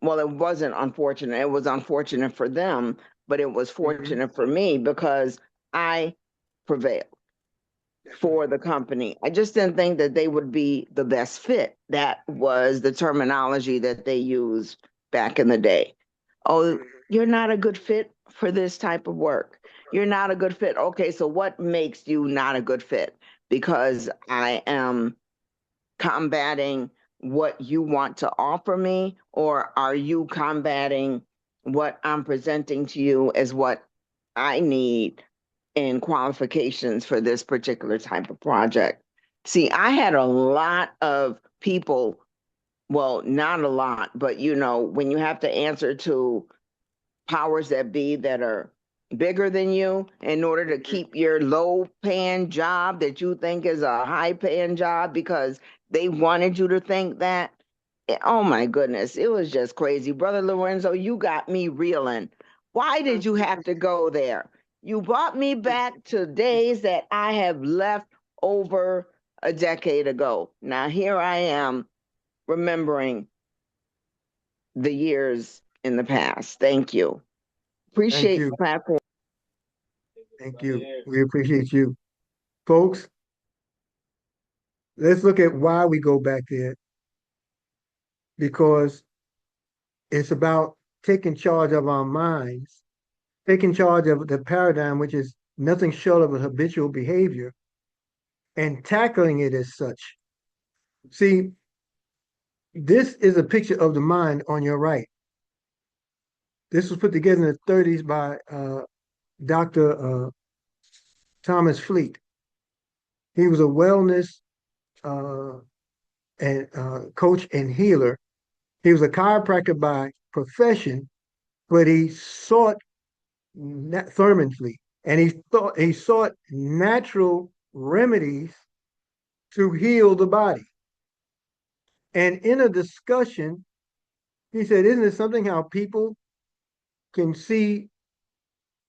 well, it wasn't unfortunate. It was unfortunate for them, but it was fortunate for me because I prevailed for the company. I just didn't think that they would be the best fit. That was the terminology that they used back in the day. Oh, you're not a good fit for this type of work. You're not a good fit. Okay, so what makes you not a good fit? Because I am combating what you want to offer me, or are you combating what I'm presenting to you as what I need in qualifications for this particular type of project? See, I had a lot of people, well, not a lot, but when you have to answer to powers that be that are bigger than you in order to keep your low paying job that you think is a high paying job because they wanted you to think that. Oh my goodness, it was just crazy. Brother Lorenzo, you got me reeling. Why did you have to go there? You brought me back to days that I have left over a decade ago. Now here I am remembering the years in the past. Thank you. Thank Appreciate you. the platform. Thank you. We appreciate you. Folks, let's look at why we go back there, because it's about taking charge of our minds, taking charge of the paradigm, which is nothing short of a habitual behavior, and tackling it as such. See, this is a picture of the mind on your right. This was put together in the 30s by Dr. Thomas Fleet. He was a wellness uh, and coach and healer. He was a chiropractor by profession, but he sought Thurman Fleet, and he sought natural remedies to heal the body. And in a discussion, he said, "Isn't it something how people can see,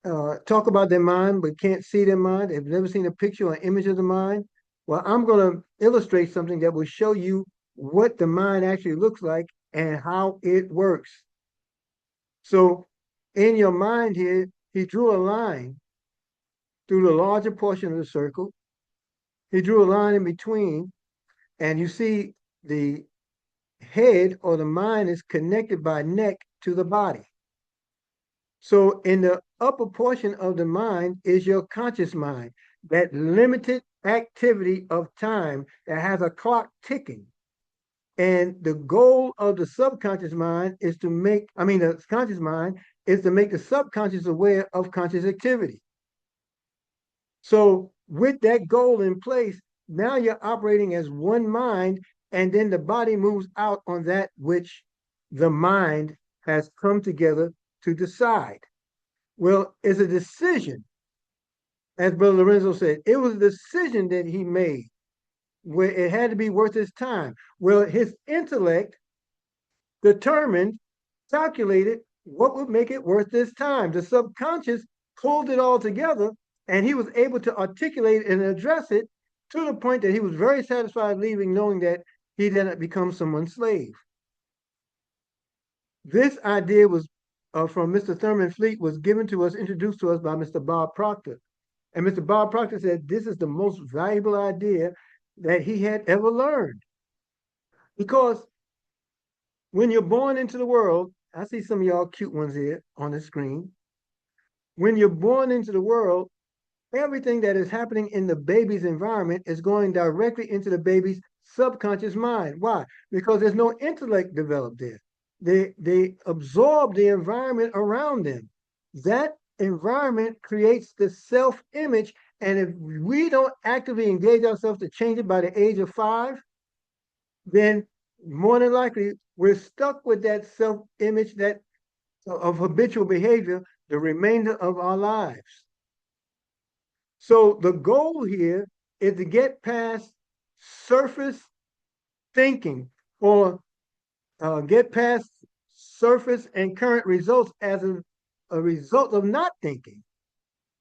talk about their mind, but can't see their mind? They've never seen a picture or image of the mind." Well, I'm going to illustrate something that will show you what the mind actually looks like and how it works. So, in your mind here, he drew a line through the larger portion of the circle. He drew a line in between, and you see the head or the mind is connected by neck to the body. So in the upper portion of the mind is your conscious mind, that limited activity of time that has a clock ticking. And the goal of the subconscious mind is to make, the conscious mind is to make the subconscious aware of conscious activity. So with that goal in place, now you're operating as one mind, and then the body moves out on that which the mind has come together to decide. Well, it's a decision, as Brother Lorenzo said. It was a decision that he made where it had to be worth his time. Well, his intellect determined, calculated what would make it worth his time. The subconscious pulled it all together, and he was able to articulate and address it to the point that he was very satisfied leaving, knowing that he didn't become someone's slave. This idea was from Mr. Thurman Fleet, was given to us, introduced to us by Mr. Bob Proctor. And Mr. Bob Proctor said this is the most valuable idea that he had ever learned. Because when you're born into the world, I see some of y'all cute ones here on the screen. When you're born into the world, everything that is happening in the baby's environment is going directly into the baby's subconscious mind. Why? Because there's no intellect developed there. They absorb the environment around them. That environment creates the self-image, and if we don't actively engage ourselves to change it by the age of 5, then more than likely we're stuck with that self-image that of habitual behavior the remainder of our lives. So the goal here is to get past surface thinking or get past surface and current results as a result of not thinking.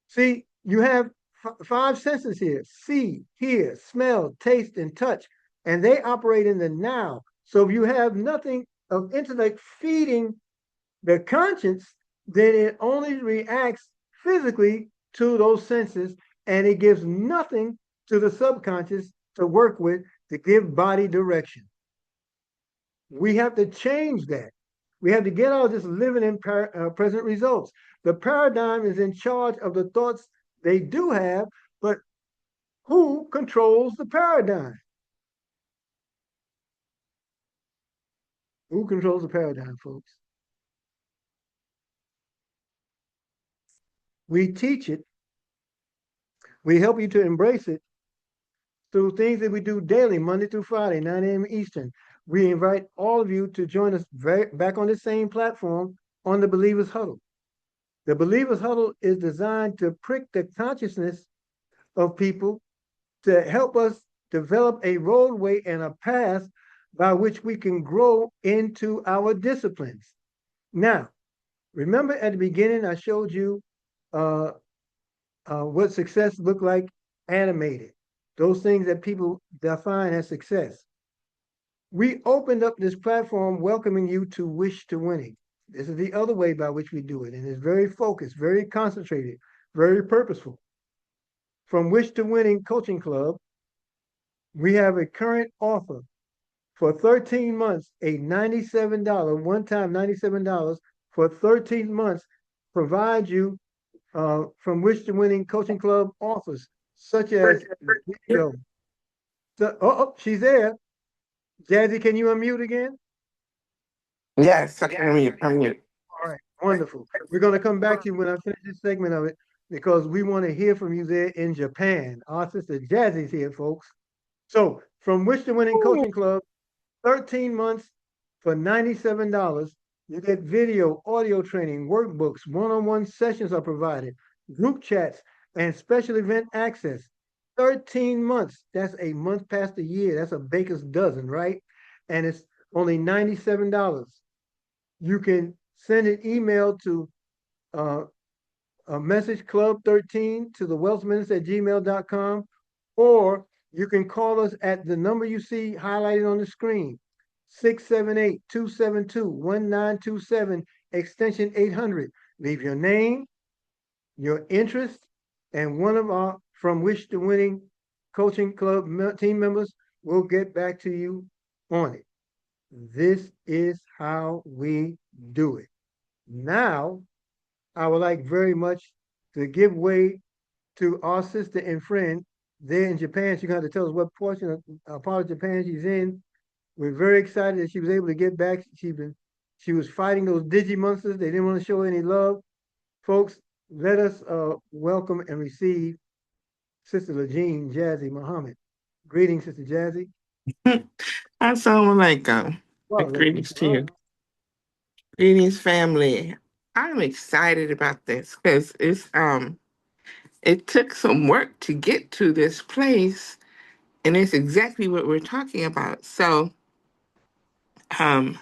See, you have five senses here: see, hear, smell, taste, and touch, and they operate in the now. So if you have nothing of intellect feeding the conscience, then it only reacts physically to those senses, and it gives nothing to the subconscious to work with to give body direction. We have to change that. We have to get out of this living in present results. The paradigm is in charge of the thoughts they do have, but who controls the paradigm? Who controls the paradigm, folks? We teach it. We help you to embrace it through things that we do daily, Monday through Friday, 9 a.m. Eastern. We invite all of you to join us back on the same platform on the Believers Huddle. The Believers Huddle is designed to prick the consciousness of people to help us develop a roadway and a path by which we can grow into our disciplines. Now, remember at the beginning, I showed you what success looked like animated, those things that people define as success. We opened up this platform welcoming you to Wish to Winning. This is the other way by which we do it, and it's very focused, very concentrated, very purposeful. From Wish to Winning Coaching Club, we have a current offer for 13 months, a $97, one-time $97 for 13 months, provide you from Wish to Winning Coaching Club offers, such as video. So, oh, she's there. Jazzy, can you unmute again? Yes, I can unmute. Unmute. All right, wonderful. We're going to come back to you when I finish this segment of it because we want to hear from you there in Japan. Our sister Jazzy's here, folks. So, from Wish to Winning Coaching Club, 13 months for $97. You get video, audio training, workbooks, one-on-one sessions are provided, group chats, and special event access. 13 months. That's a month past a year. That's a baker's dozen, right? And it's only $97. You can send an email to a message club13 to the wealthminister at gmail.com, or you can call us at the number you see highlighted on the screen, 678-272-1927, extension 800. Leave your name, your interest, and one of our from Wish to Winning Coaching Club team members will get back to you on it. This is how we do it. Now, I would like very much to give way to our sister and friend there in Japan. She's going to tell us what portion of part of Japan she's in. We're very excited that she was able to get back. She was fighting those digi-monsters. They didn't want to show any love. Folks, let us welcome and receive Sister Lajeen Jazzy Muhammad. Greetings, Sister Jazzy. Assalamualaikum. Wow, Greetings to you. Greetings, family. I'm excited about this because it took some work to get to this place, and it's exactly what we're talking about. So um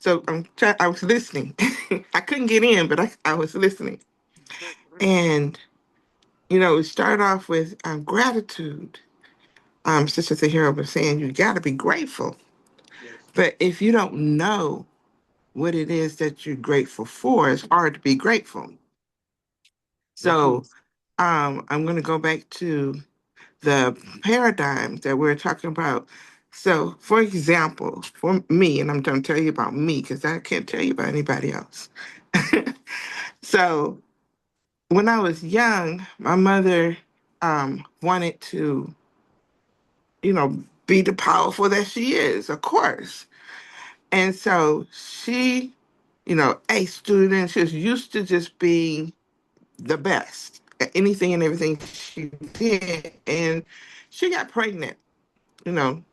I was listening. I couldn't get in, but I was listening. And it started off with gratitude. Sister Sahara was saying you got to be grateful. Yes. But if you don't know what it is that you're grateful for, it's hard to be grateful. So I'm going to go back to the paradigm that we're talking about. So, for example, for me, and I'm going to tell you about me because I can't tell you about anybody else. So, when I was young, my mother wanted to, be the powerful that she is, of course. And so she, A student, she was used to just being the best at anything and everything she did. And she got pregnant, you know,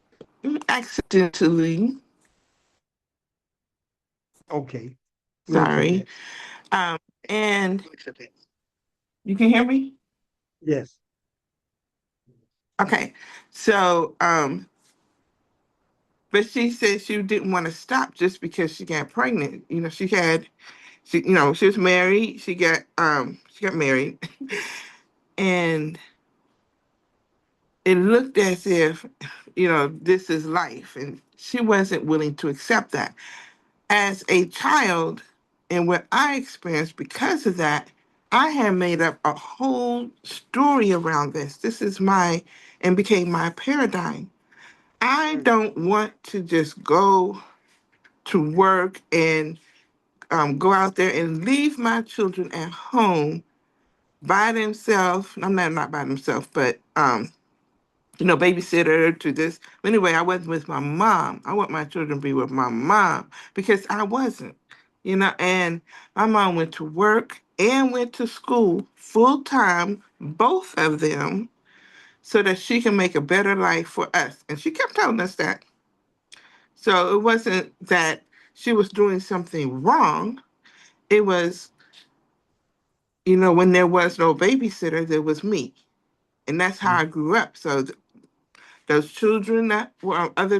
accidentally. Okay, we'll accept Sorry. that. Um, and you can hear me? Yes. Okay. So, but she said she didn't want to stop just because she got pregnant. She was married. She got married, and it looked as if, this is life, and she wasn't willing to accept that. As a child, and what I experienced because of that, I had made up a whole story around this. This is and became my paradigm. I don't want to just go to work and go out there and leave my children at home by themselves. I'm not by themselves, but babysitter to this. Anyway, I wasn't with my mom. I want my children to be with my mom because I wasn't. And my mom went to work and went to school full time, both of them, so that she can make a better life for us. And she kept telling us that. So it wasn't that she was doing something wrong. It was, when there was no babysitter, there was me. And that's how I grew up. So those children that were other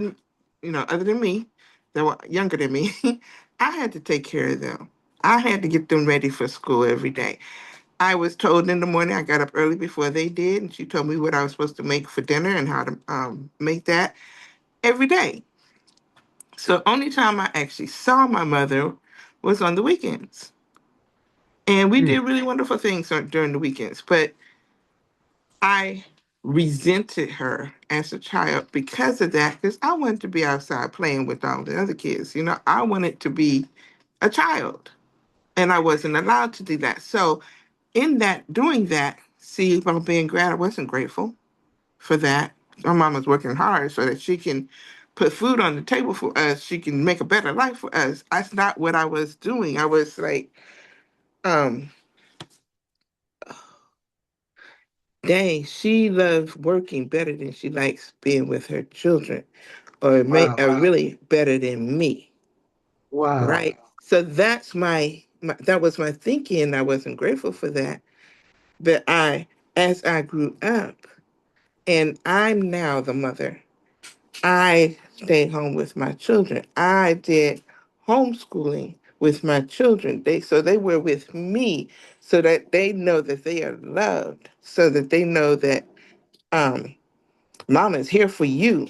than me, that were younger than me, I had to take care of them. I had to get them ready for school every day. I was told in the morning, I got up early before they did, and she told me what I was supposed to make for dinner and how to make that every day. So only time I actually saw my mother was on the weekends. And we Mm. did really wonderful things during the weekends. But I resented her as a child because of that, because I wanted to be outside playing with all the other kids. I wanted to be a child, and I wasn't allowed to do that. So, in that, doing that, see, about being glad I wasn't grateful for that. My mom was working hard so that she can put food on the table for us. She can make a better life for us. That's not what I was doing. I was like, um, dang, she loves working better than she likes being with her children, or Wow. really better than me, Wow. right? So that's that was my thinking, and I wasn't grateful for that. But as I grew up, and I'm now the mother, I stayed home with my children. I did homeschooling with my children. They were with me, so that they know that they are loved, so that they know that um, Mama's here for you.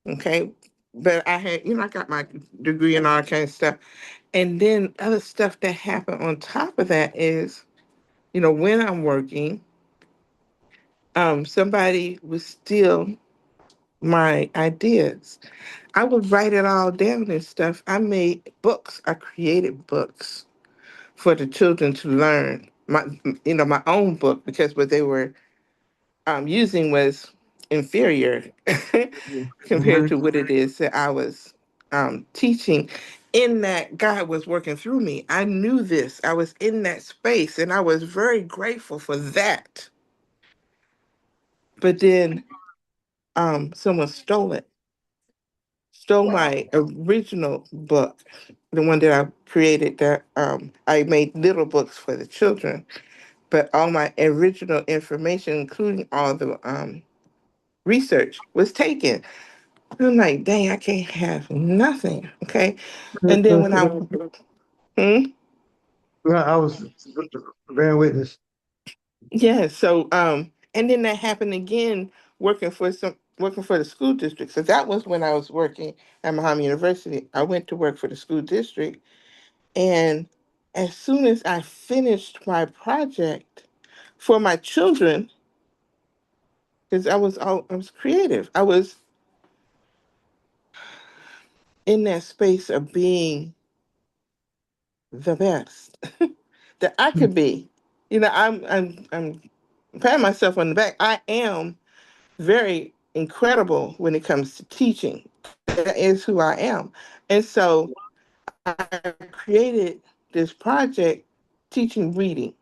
Okay. But I got my degree and all that kind of stuff. And then other stuff that happened on top of that is, when I'm working, somebody would steal my ideas. I would write it all down and stuff. I made books. I created books for the children to learn. My own book, because what they were using was inferior compared Hmm. to what it is that I was teaching. In that, God was working through me. I knew this. I was in that space, and I was very grateful for that. But then someone stole my original book, the one that I created. That I made little books for the children, but all my original information, including all the research, was taken. I'm like, dang, I can't have nothing. Okay. And then when hmm? Well, I was bearing witness. Yeah, so and then that happened again working for the school district. So that was when I was working at Muhammad University. I went to work for the school district, and as soon as I finished my project for my children, because I was creative. I was in that space of being the best that I could be. I'm patting myself on the back. I am very incredible when it comes to teaching. That is who I am. And so I created this project teaching reading.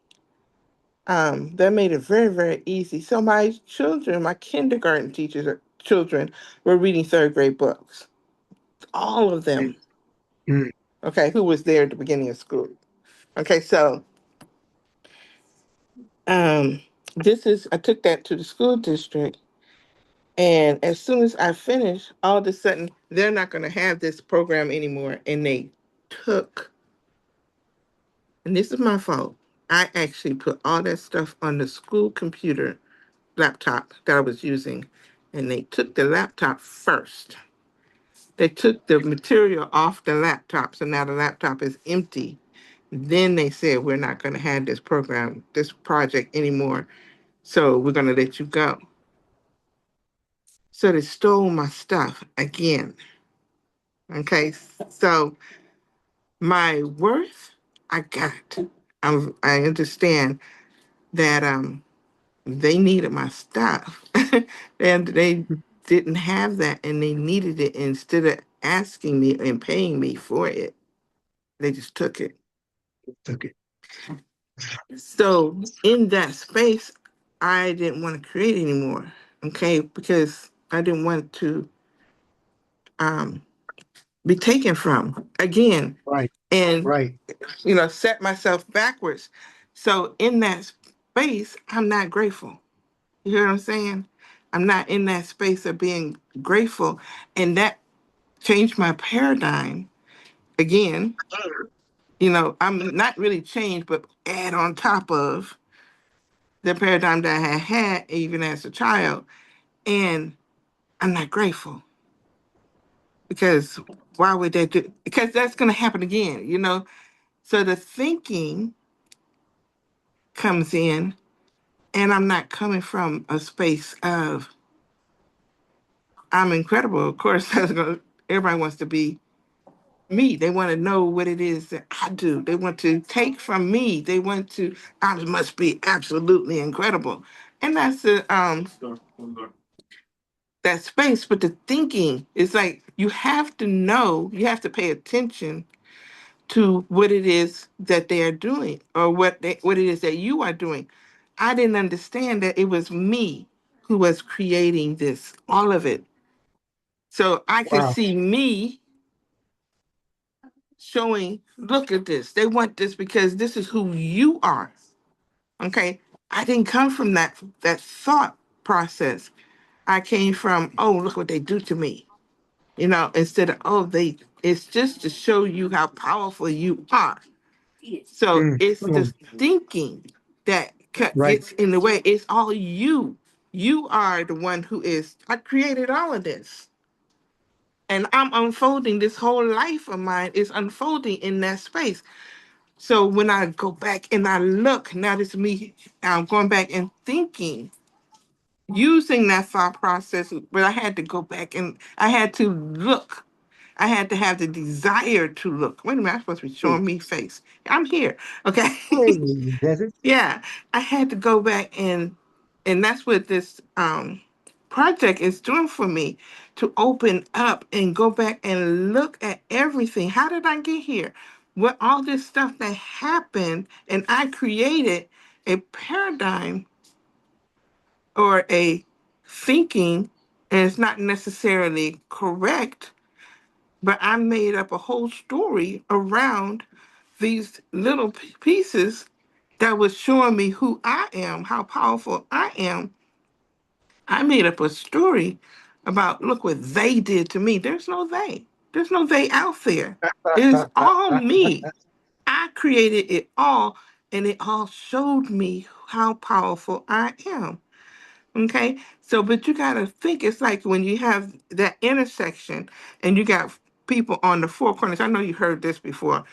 That made it very, very easy. So my children, my kindergarten children were reading third grade books. All of them. Mm. Okay, who was there at the beginning of school. Okay, so um, I took that to the school district, and as soon as I finished, all of a sudden, they're not going to have this program anymore. And they took, and this is my fault, I actually put all that stuff on the school computer laptop that I was using, and they took the laptop first. They took the material off the laptop, so now the laptop is empty. Then they said, we're not going to have this program, this project anymore, so we're going to let you go. So they stole my stuff again. Okay, so my worth, I got. I understand that they needed my stuff, and they didn't have that, and they needed it. Instead of asking me and paying me for it, they just took it. Took it. So in that space, I didn't want to create anymore. Okay, because I didn't want to um, be taken from again, Right. and Right. set myself backwards. So in that space, I'm not grateful. You hear what I'm saying? I'm not in that space of being grateful, and that changed my paradigm again. I'm not really changed, but add on top of the paradigm that I had had even as a child, and I'm not grateful because why would they do? Because that's going to happen again. So the thinking comes in, and I'm not coming from a space of I'm incredible. Of course, everybody wants to be me. They want to know what it is that I do. They want to take from me. They want to. I must be absolutely incredible, and that's that space. But the thinking is like you have to know. You have to pay attention to what it is that they are doing, or what it is that you are doing. I didn't understand that it was me who was creating this, all of it. So I could Wow. see me showing, look at this. They want this because this is who you are. Okay. I didn't come from that thought process. I came from, oh, look what they do to me. Instead of, it's just to show you how powerful you are. So Mm. it's Come the on. thinking that Right. gets in the way. It's all you. You are the one who is, I created all of this. And I'm unfolding this whole life of mine is unfolding in that space. So when I go back and I look, now this is me, I'm going back and thinking, using that thought process, but I had to go back and I had to look. I had to have the desire to look. Wait a minute, I'm supposed to be Hey, showing me face. I'm here. Okay. hey, Desert. Yeah. I had to go back and that's what this project is doing for me, to open up and go back and look at everything. How did I get here? What all this stuff that happened, and I created a paradigm or a thinking, and it's not necessarily correct, but I made up a whole story around these little pieces that was showing me who I am, how powerful I am. I made up a story about look what they did to me. There's no they. There's no they out there. It is all me. I created it all, and it all showed me how powerful I am. Okay. So, but you got to think it's like when you have that intersection and you got people on the four corners. I know you heard this before.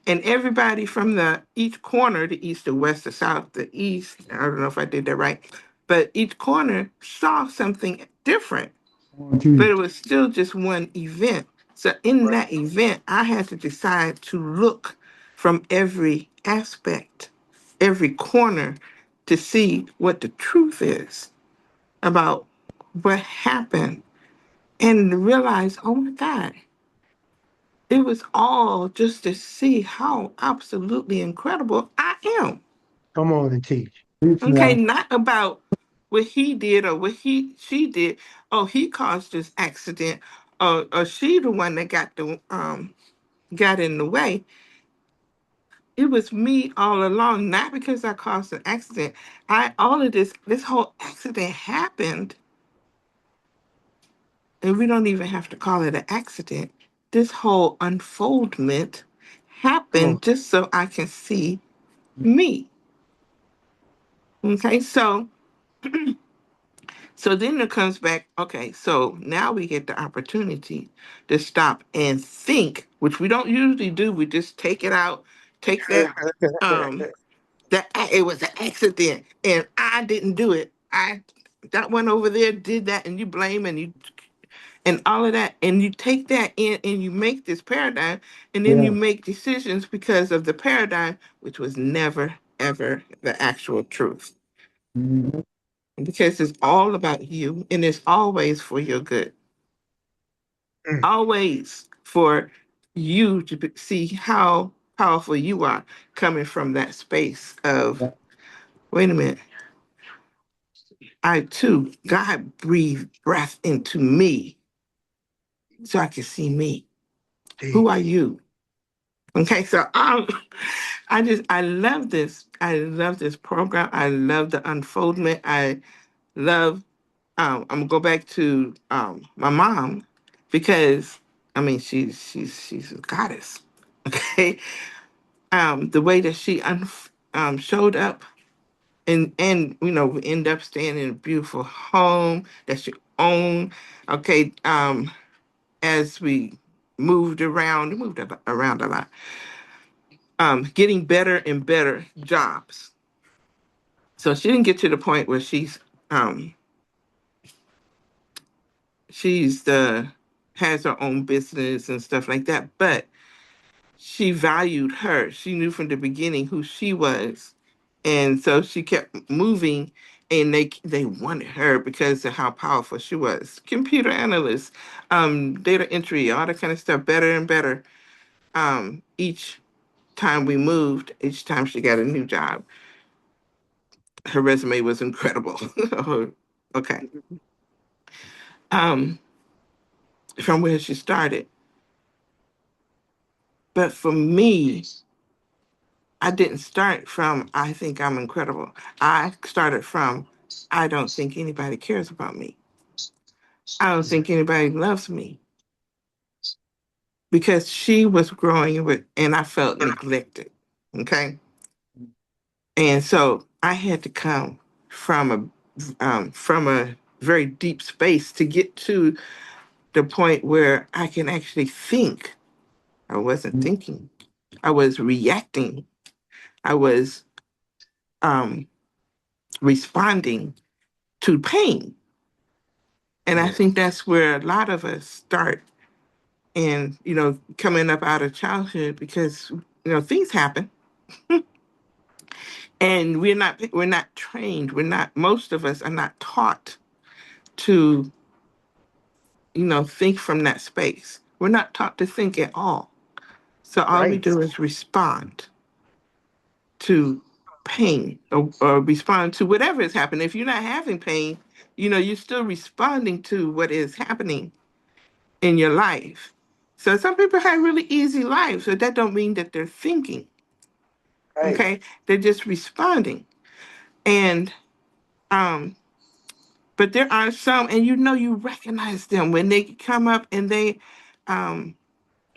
And everybody from each corner, the east, the west, the south, the east, I don't know if I did that right, but each corner saw something different, Want but you. it was still just one event. So, in Right. that event, I had to decide to look from every aspect, every corner to see what the truth is about what happened and realize, oh my God, it was all just to see how absolutely incredible I am. Come on and teach. Preach Okay, now. not about what he did or what she did. Oh, he caused this accident, or she the one that got in the way. It was me all along, not because I caused an accident. I all of this whole accident happened, and we don't even have to call it an accident. This whole unfoldment Come on. happened just so I can see me. Okay, so then it comes back, okay, so now we get the opportunity to stop and think, which we don't usually do. We just take it out, take um that it was an accident and I didn't do it. I that one over there did that, and you blame and all of that, and you take that in and you make this paradigm, and then you Yeah. make decisions because of the paradigm, which was never ever the actual truth. Mhm. Because it's all about you and it's always for your good. Mm. Always for you to see how powerful you are, coming from that space of, Yeah. wait a minute, I too, God breathed breath into me so I can see me. Who Indeed. are you? Okay, so I love this. I love this program. I love the unfoldment. I love I'm gonna go back to my mom, because I mean she's a goddess. Okay. The way that she showed up, and we end up staying in a beautiful home that she owned. Okay. As we moved around a lot, getting better and better jobs. So she didn't get to the point where um she's the has her own business and stuff like that, but she valued her. She knew from the beginning who she was, and so she kept moving. And they wanted her because of how powerful she was. Computer analyst, data entry, all that kind of stuff, better and better. Each time we moved, each time she got a new job, her resume was incredible. Okay, um, from where she started. But for me, I didn't start from I think I'm incredible. I started from I don't think anybody cares about me. I don't think anybody loves me, because she was growing with and I felt neglected. Okay. And so I had to come from a very deep space to get to the point where I can actually think. I wasn't thinking. I was reacting. I was um, responding to pain. And I Yeah. think that's where a lot of us start, and coming up out of childhood, because things happen, and we're not trained. We're not Most of us are not taught to think from that space. We're not taught to think at all. So all we Right. do is respond to pain, or respond to whatever is happening. If you're not having pain, you're still responding to what is happening in your life. So some people have really easy lives, so that don't mean that they're thinking. Right. Okay, they're just responding. And but there are some, and you recognize them when they come up, and um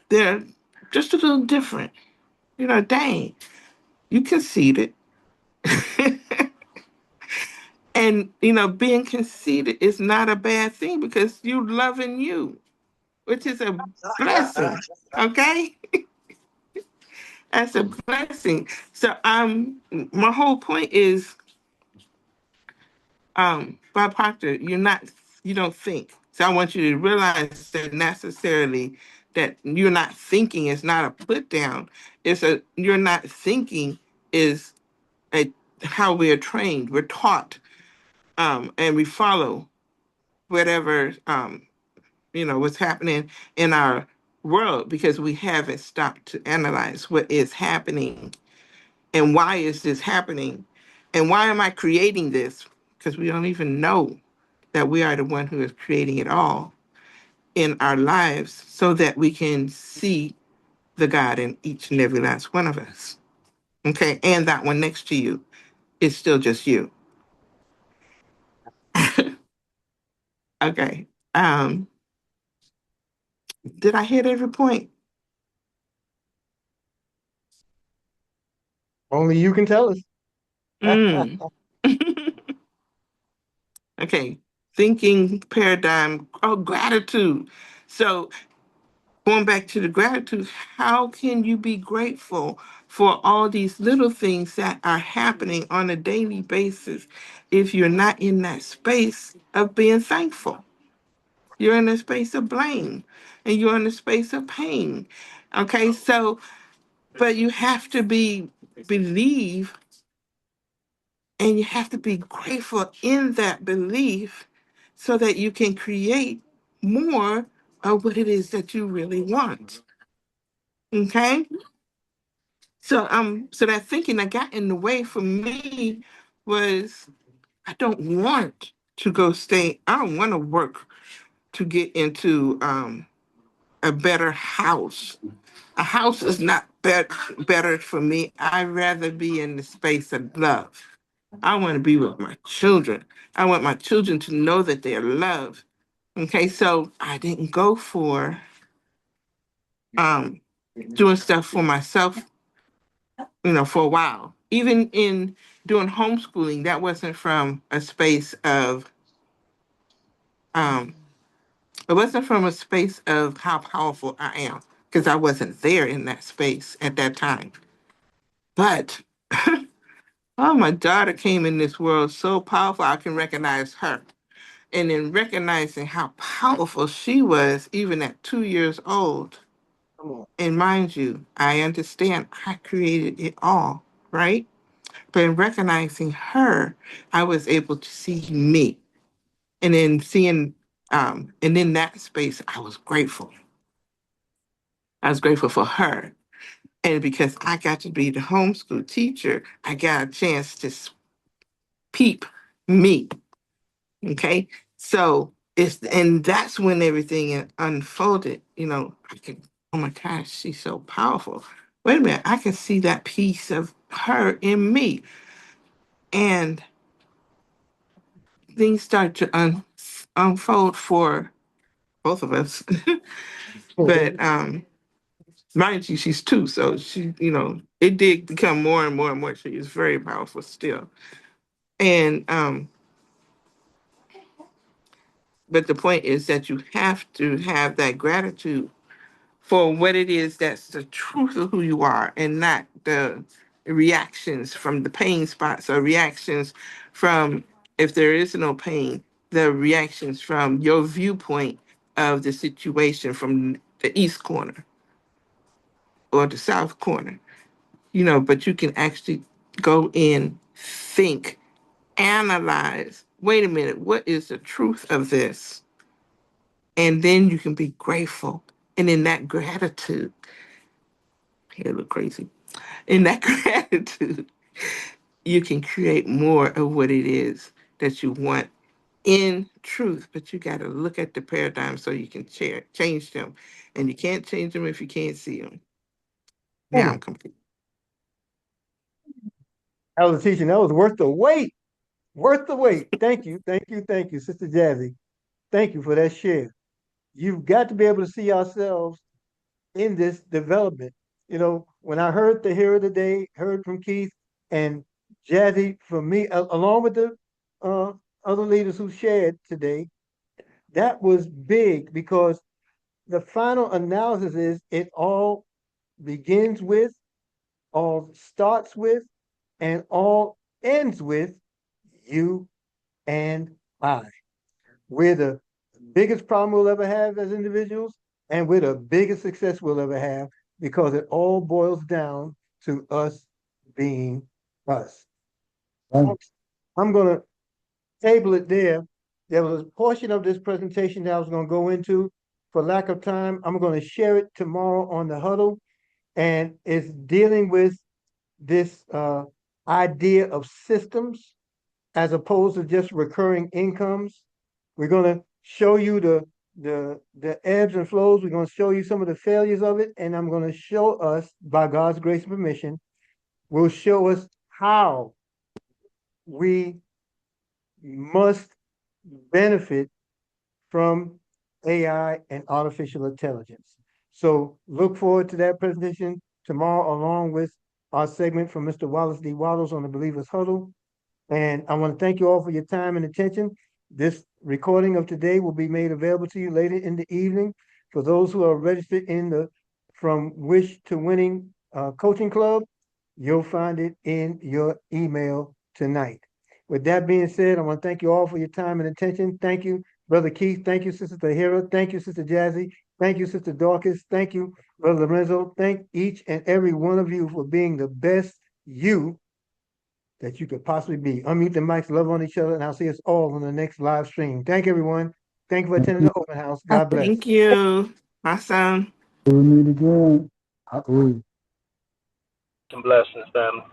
they're just a little different. Dang, you conceited. And being conceited is not a bad thing, because you loving you, which is a blessing. Okay. That's a blessing. So my whole point is, Bob Proctor, you don't think. So I want you to realize that necessarily that you're not thinking is not a put down. You're not thinking is a how we are trained. We're taught, and we follow whatever what's happening in our world, because we haven't stopped to analyze what is happening. And why is this happening? And why am I creating this? because we don't even know that we are the one who is creating it all in our lives so that we can see the God in each and every last one of us. Okay. And that one next to you is still just you. Okay. Did I hit every point? Only you can tell us. Mm. Okay. Thinking paradigm. Oh, gratitude. So going back to the gratitude, how can you be grateful for all these little things that are happening on a daily basis if you're not in that space of being thankful? You're in a space of blame and you're in a space of pain. Okay, so, but you have to believe, and you have to be grateful in that belief so that you can create more of what it is that you really want. Okay? So that thinking that got in the way for me was I don't want to go stay, I don't want to work to get into a better house. A house is not better for me. I'd rather be in the space of love. I want to be with my children. I want my children to know that they're loved. Okay, so I didn't go for um, doing stuff for myself, for a while. Even in doing homeschooling, that wasn't from a space of um, it wasn't from a space of how powerful I am, because I wasn't there in that space at that time. But oh, my daughter came in this world so powerful, I can recognize her. And in recognizing how powerful she was, even at 2 years old, Come on. and mind you, I understand I created it all, right? But in recognizing her, I was able to see me. And in seeing, and in that space, I was grateful. I was grateful for her. And because I got to be the homeschool teacher, I got a chance to peep me. Okay. So and that's when everything unfolded. I could, oh my gosh, she's so powerful. Wait a minute, I can see that piece of her in me. And things start to unfold for both of us. But mind you, she's two, so it did become more and more and more. She is very powerful still. And but the point is that you have to have that gratitude for what it is that's the truth of who you are, and not the reactions from the pain spots or reactions from, if there is no pain, the reactions from your viewpoint of the situation from the east corner or the south corner. But you can actually go in, think, analyze, wait a minute, what is the truth of this? And then you can be grateful. And in that gratitude, it look crazy. In that gratitude, you can create more of what it is that you want in truth. But you got to look at the paradigm so you can change them. And you can't change them if you can't see them. Come Now I'm on. complete. That was a teaching. That was worth the wait. Worth the wait. Thank you. Thank you. Thank you, Sister Jazzy. Thank you for that share. You've got to be able to see ourselves in this development. When I heard the Hero today, heard from Keith and Jazzy, for me, along with the uh, other leaders who shared today, that was big because the final analysis is it all begins with, all starts with, and all ends with you and I. We're the biggest problem we'll ever have as individuals, and we're the biggest success we'll ever have because it all boils down to us being us. Right. Folks, I'm going to table it there. There was a portion of this presentation that I was going to go into. For lack of time, I'm going to share it tomorrow on the huddle, and it's dealing with this idea of systems as opposed to just recurring incomes. We're going to show you the ebbs and flows. We're going to show you some of the failures of it, and I'm going to show us, by God's grace and permission, will show us how we must benefit from AI and artificial intelligence. So look forward to that presentation tomorrow, along with our segment from Mr. Wallace D. Waddles on the Believers Huddle. And I want to thank you all for your time and attention. This recording of today will be made available to you later in the evening. For those who are registered in the From Wish to Winning Coaching Club, you'll find it in your email tonight. With that being said, I want to thank you all for your time and attention. Thank you, Brother Keith. Thank you, Sister Tahira. Thank you, Sister Jazzy. Thank you, Sister Dorcas. Thank you, Brother Lorenzo. Thank each and every one of you for being the best you that you could possibly be. Unmute the mics, love on each other, and I'll see us all on the next live stream. Thank you, everyone. Thank you for attending the open house. God bless. Thank you. Awesome. We meet again. Hallelujah. Some blessings, family.